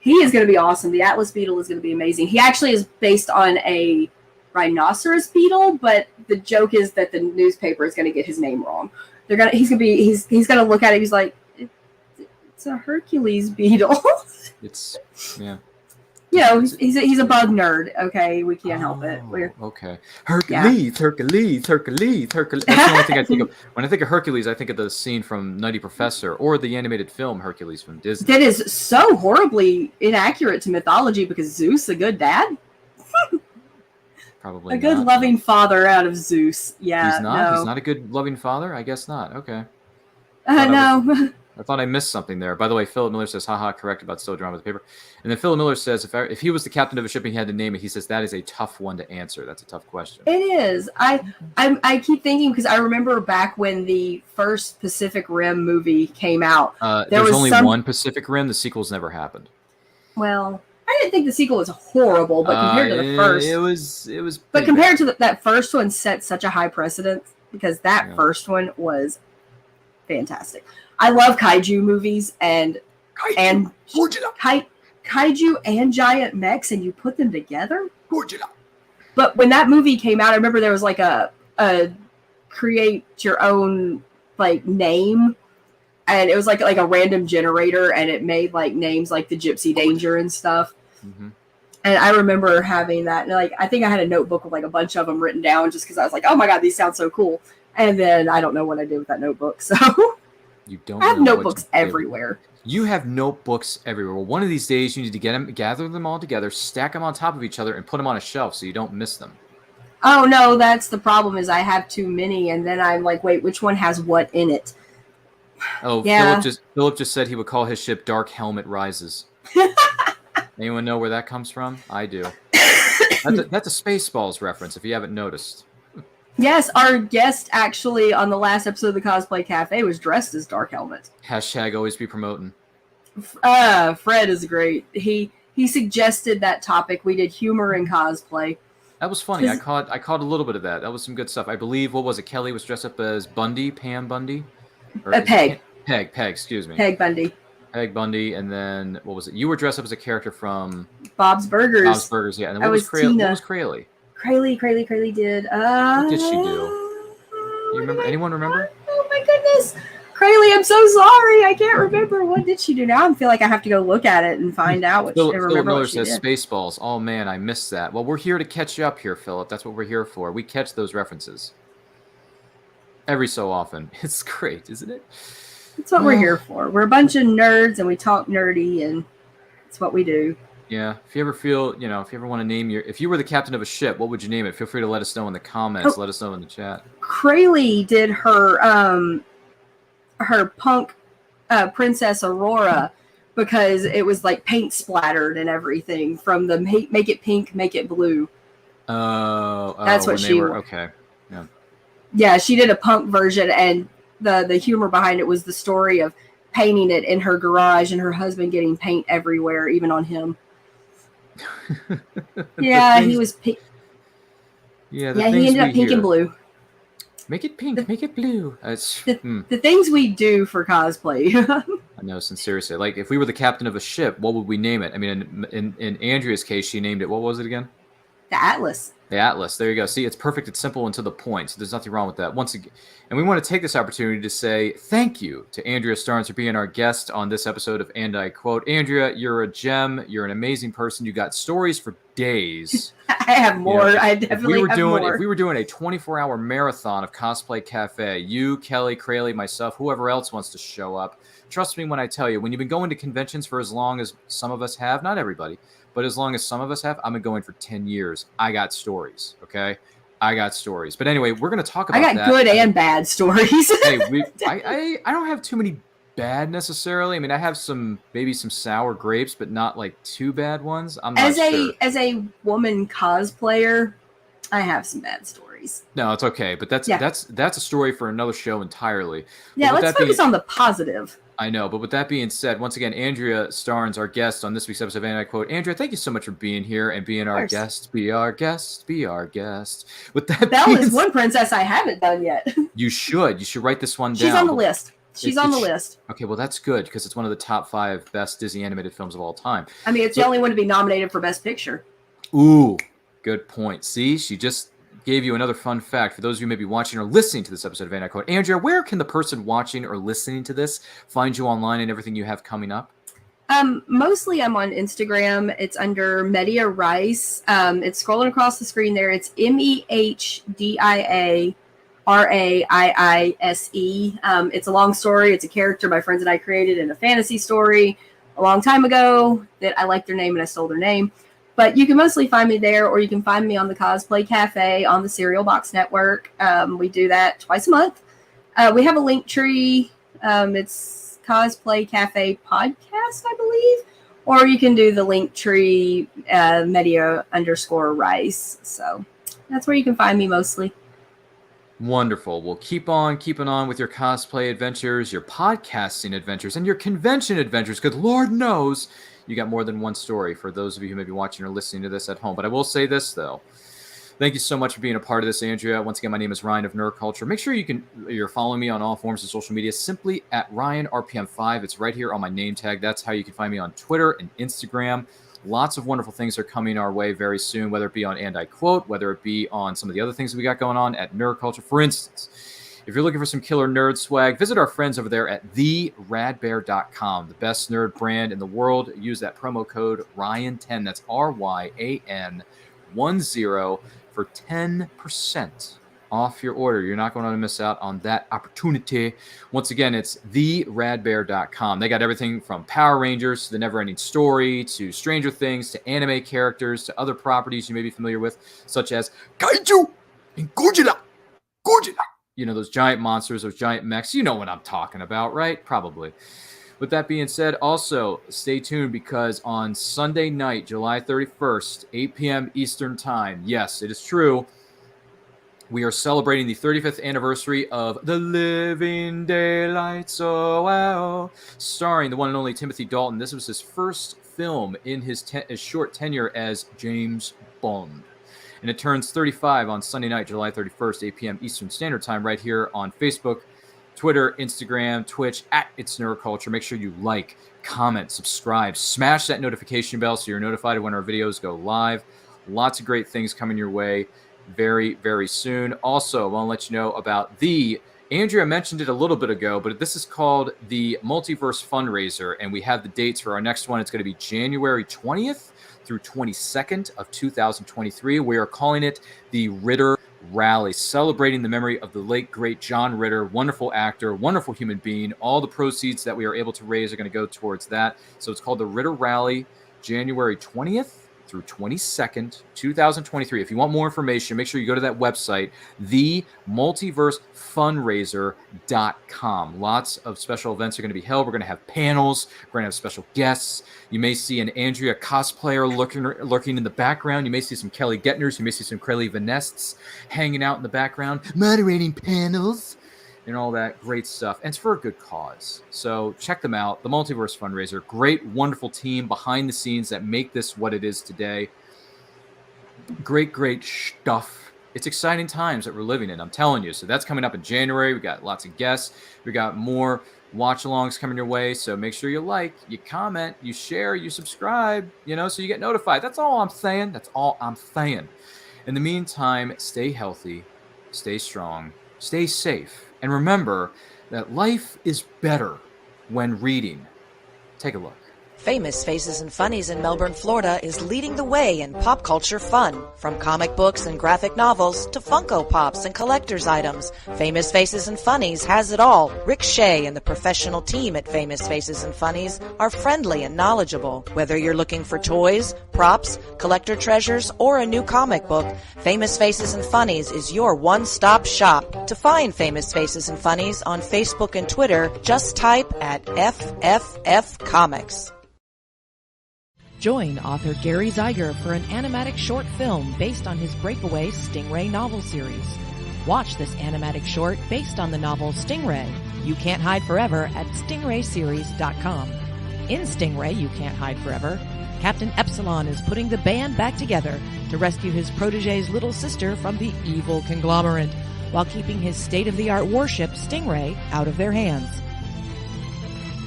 He is going to be awesome. The Atlas Beetle is going to be amazing. He actually is based on a rhinoceros beetle, but the joke is that the newspaper is going to get his name wrong. He's going to look at it. He's like, it's a Hercules beetle. Yeah. You know, he's a bug nerd. Okay, we can't help it. Okay. Hercules. That's the only thing I think of. When I think of Hercules, I think of the scene from Nutty Professor or the animated film Hercules from Disney. That is so horribly inaccurate to mythology because Zeus, a good dad? Probably a good loving father out of Zeus. Yeah, He's not a good loving father? I guess not. Okay. No. I thought I missed something there. By the way, Philip Miller says, haha, correct about still drawing with paper. And then Philip Miller says, if he was the captain of a ship and he had to name it, he says, that is a tough one to answer. That's a tough question. It is. I keep thinking, because I remember back when the first Pacific Rim movie came out. There's only one Pacific Rim. The sequels never happened. Well, I didn't think the sequel was horrible, but compared to the first. It was but compared to that first one set such a high precedent, because that first one was fantastic. I love kaiju movies and kaiju and giant mechs, and you put them together. But when that movie came out, I remember there was like a create your own like name, and it was like a random generator, and it made like names like the Gypsy Danger and stuff. Mm-hmm. And I remember having that, and like I think I had a notebook with like a bunch of them written down just because I was like, oh my god, these sound so cool. And then I don't know what I did with that notebook, so. I have notebooks everywhere. You have notebooks everywhere. Well, one of these days you need to gather them all together, stack them on top of each other, and put them on a shelf so you don't miss them. Oh no, that's the problem. Is I have too many, and then I'm like, wait, which one has what in it? Oh, yeah. Philip just said he would call his ship Dark Helmet Rises. Anyone know where that comes from? I do. That's a Spaceballs reference. If you haven't noticed. Yes, our guest actually on the last episode of the Cosplay Cafe was dressed as Dark Helmet. Hashtag always be promoting. Fred is great. He suggested that topic. We did humor in cosplay. That was funny. I caught a little bit of that. That was some good stuff. I believe, what was it? Kelly was dressed up as Pam Bundy? Peg. Peg, excuse me. Peg Bundy. Peg Bundy, and then, what was it? You were dressed up as a character from... Bob's Burgers. Bob's Burgers, yeah. And then what was Crayley? Crayley did. What did she do? You remember? Anyone remember? Oh my goodness, Crayley! I'm so sorry. I can't remember. What did she do? Now I feel like I have to go look at it and find out what Philip remember Miller what she says did. Spaceballs. Oh man, I missed that. Well, we're here to catch you up here, Philip. That's what we're here for. We catch those references. every so often. It's great, isn't it? That's what we're here for. We're a bunch of nerds and we talk nerdy, and it's what we do. Yeah. If you ever feel, if you ever want to name if you were the captain of a ship, what would you name it? Feel free to let us know in the comments. Let us know in the chat. Crayley did her punk Princess Aurora because it was like paint splattered and everything from the make it pink, make it blue. Oh, that's what she were. Okay. Yeah. Yeah, she did a punk version, and the humor behind it was the story of painting it in her garage and her husband getting paint everywhere, even on him. Yeah, he was pink. Yeah, he ended up pink and blue. Make it pink, make it blue. The things we do for cosplay. I know, seriously. Like, if we were the captain of a ship, what would we name it? I mean, in Andrea's case, she named it, what was it again? The Atlas. The Atlas. There you go. See, it's perfect. It's simple and to the point. So there's nothing wrong with that. Once again, and we want to take this opportunity to say thank you to Andrea Starnes for being our guest on this episode of And I Quote. Andrea, you're a gem. You're an amazing person. You got stories for days. I have more. I definitely have more. If we were doing a 24-hour marathon of Cosplay Cafe, you, Kelly, Crayley, myself, whoever else wants to show up, trust me when I tell you, when you've been going to conventions for as long as some of us have, not everybody, but as long as some of us have, I've been going for 10 years. I got stories, okay? I got stories. But anyway, we're going to talk about that. I got good and bad stories. Hey, I don't have too many bad necessarily. I mean, I have maybe some sour grapes, but not like too bad ones. I'm not sure. As a woman cosplayer, I have some bad stories. No, it's okay. But that's a story for another show entirely. Yeah, let's focus on the positive. I know, but with that being said, once again, Andrea Starnes, our guest on this week's episode of And I Quote. Andrea, thank you so much for being here and being our guest. Be our guest. Be our guest. With that, Belle is one princess I haven't done yet. You should write this one down. She's on the list. She's on the list. Okay, well, that's good because it's one of the top 5 best Disney animated films of all time. I mean, it's the only one to be nominated for Best Picture. Ooh, good point. See, she just gave you another fun fact for those of you maybe watching or listening to this episode of And I Quote. Andrea, where can the person watching or listening to this find you online and everything you have coming up? Mostly I'm on Instagram. It's under Mehdia Raiise. It's scrolling across the screen there. It's Mehdia Raiise. It's a long story. It's a character my friends and I created in a fantasy story a long time ago that I liked their name and I stole their name. But you can mostly find me there, or you can find me on the Cosplay Café on the Serial Box Network. We do that twice a month. We have a link tree. It's Cosplay Café Podcast, I believe. Or you can do the link tree Mehdia_Raiise. So that's where you can find me mostly. Wonderful. Well, keep on keeping on with your cosplay adventures, your podcasting adventures, and your convention adventures, because Lord knows you got more than one story for those of you who may be watching or listening to this at home. But I will say this, though. Thank you so much for being a part of this, Andrea. Once again, my name is Ryan of Nerd Culture. Make sure you're following me on all forms of social media, simply at RyanRPM5. It's right here on my name tag. That's how you can find me on Twitter and Instagram. Lots of wonderful things are coming our way very soon, whether it be on And I Quote, whether it be on some of the other things that we got going on at Nerd Culture. For instance, if you're looking for some killer nerd swag, visit our friends over there at theradbear.com, the best nerd brand in the world. Use that promo code RYAN10, that's RYAN10, for 10% off your order. You're not going to miss out on that opportunity. Once again, it's theradbear.com. They got everything from Power Rangers to The Neverending Story to Stranger Things to anime characters to other properties you may be familiar with, such as Kaiju and Godzilla. You know, those giant monsters, those giant mechs. You know what I'm talking about, right? Probably. With that being said, also stay tuned because on Sunday night, July 31st, 8 p.m. Eastern Time, yes, it is true, we are celebrating the 35th anniversary of The Living Daylights, oh wow, starring the one and only Timothy Dalton. This was his first film in his short tenure as James Bond. And it turns 35 on Sunday night, July 31st, 8 p.m. Eastern Standard Time, right here on Facebook, Twitter, Instagram, Twitch, at It's Nerd Culture. Make sure you like, comment, subscribe, smash that notification bell so you're notified when our videos go live. Lots of great things coming your way very, very soon. Also, I want to let you know about Andrea mentioned it a little bit ago, but this is called the Multiverse Fundraiser, and we have the dates for our next one. It's going to be January 20th through 22nd of 2023. We are calling it the Ritter Rally, celebrating the memory of the late, great John Ritter, wonderful actor, wonderful human being. All the proceeds that we are able to raise are going to go towards that. So it's called the Ritter Rally, January 20th through 22nd, 2023. If you want more information, make sure you go to that website, themultiversefundraiser.com. Lots of special events are going to be held. We're going to have panels. We're going to have special guests. You may see an Andrea cosplayer lurking in the background. You may see some Kelly Gettners. You may see some Kelly Vanests hanging out in the background, moderating panels and all that great stuff. And it's for a good cause. So check them out. The Multiverse Fundraiser. Great, wonderful team behind the scenes that make this what it is today. Great, great stuff. It's exciting times that we're living in, I'm telling you. So that's coming up in January. We got lots of guests. We got more watch-alongs coming your way. So make sure you like, you comment, you share, you subscribe, so you get notified. That's all I'm saying. That's all I'm saying. In the meantime, stay healthy, stay strong, stay safe. And remember that life is better when reading. Take a look. Famous Faces and Funnies in Melbourne, Florida is leading the way in pop culture fun. From comic books and graphic novels to Funko Pops and collector's items, Famous Faces and Funnies has it all. Rick Shea and the professional team at Famous Faces and Funnies are friendly and knowledgeable. Whether you're looking for toys, props, collector treasures, or a new comic book, Famous Faces and Funnies is your one-stop shop. To find Famous Faces and Funnies on Facebook and Twitter, just type at FFF Comics. Join author Gary Zeiger for an animatic short film based on his breakaway Stingray novel series. Watch this animatic short based on the novel Stingray, You Can't Hide Forever at stingrayseries.com. In Stingray, You Can't Hide Forever, Captain Epsilon is putting the band back together to rescue his protege's little sister from the evil conglomerate, while keeping his state-of-the-art warship Stingray out of their hands.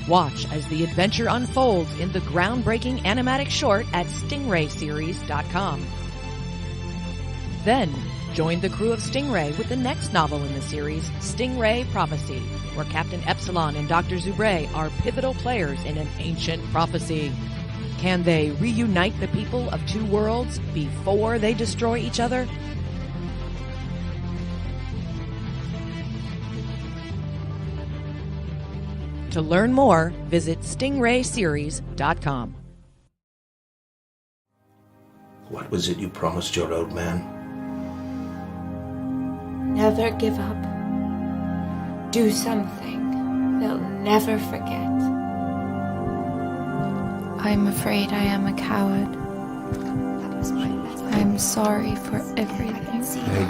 Watch as the adventure unfolds in the groundbreaking animatic short at stingrayseries.com. Then, join the crew of Stingray with the next novel in the series, Stingray Prophecy, where Captain Epsilon and Dr. Zubre are pivotal players in an ancient prophecy. Can they reunite the people of two worlds before they destroy each other? To learn more, visit stingrayseries.com. What was it you promised your old man? Never give up. Do something they'll never forget. I'm afraid I am a coward. I'm sorry for everything. Meg,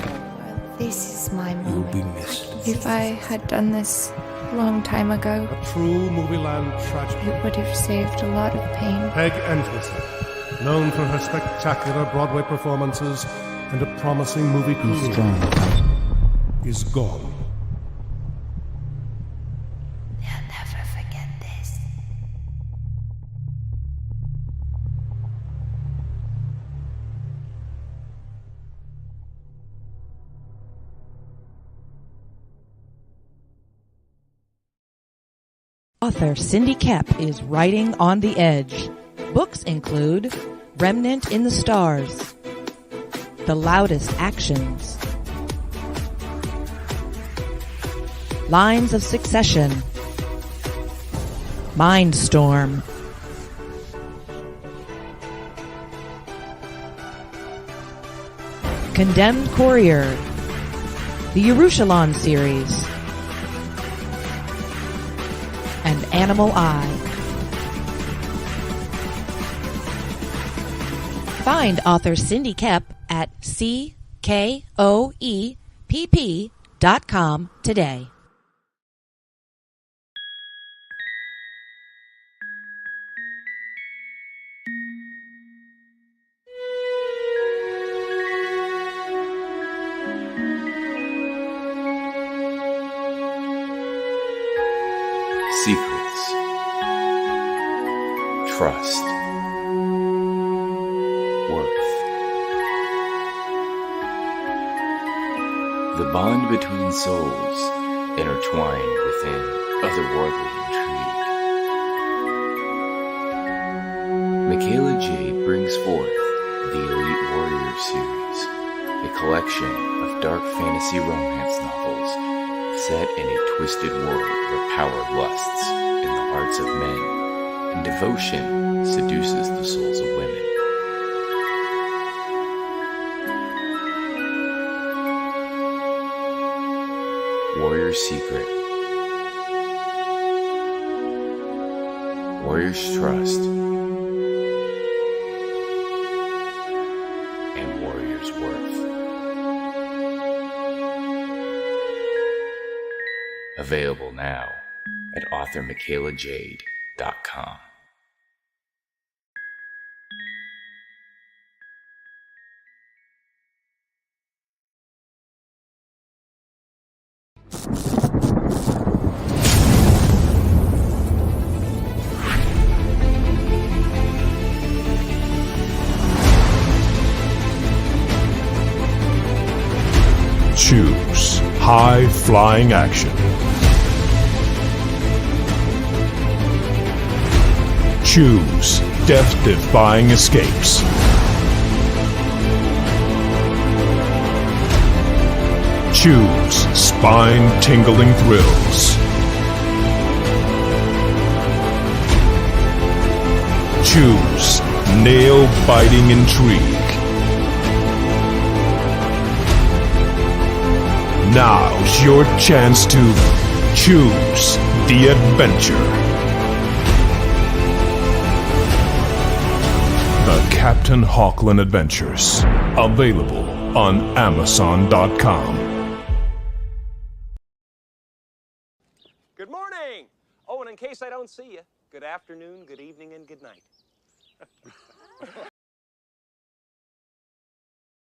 This is my you'll moment. be missed. If I had done this a long time ago, A true movie-land tragedy. it would have saved a lot of pain. Peg Entwistle, known for her spectacular Broadway performances and a promising movie career, is gone. They'll never forget this. Author Cindy Kep is writing on the edge. Books include Remnant in the Stars, The Loudest Actions, Lines of Succession, Mindstorm, Condemned Courier, the Yerushalayim series, and Animal Eye. Find author Cindy Kep at CKOEPP.com today. Secrets, trust, worth. The bond between souls intertwined within otherworldly intrigue. Michaela J. brings forth the Elite Warrior series. a collection of dark fantasy romance novels set in a twisted world where power lusts in the hearts of men and devotion seduces the souls of women. Warrior's Secret, Warrior's Trust, and Warrior's Worth. Available now at authormichaelajade.com. Choose high-flying action. Choose death-defying escapes. Choose spine-tingling thrills. Choose nail-biting intrigue. Now's your chance to choose the adventure. The Captain Hawkland Adventures. Available on Amazon.com. Good morning! Oh, and in case I don't see you, good afternoon, good evening, and good night.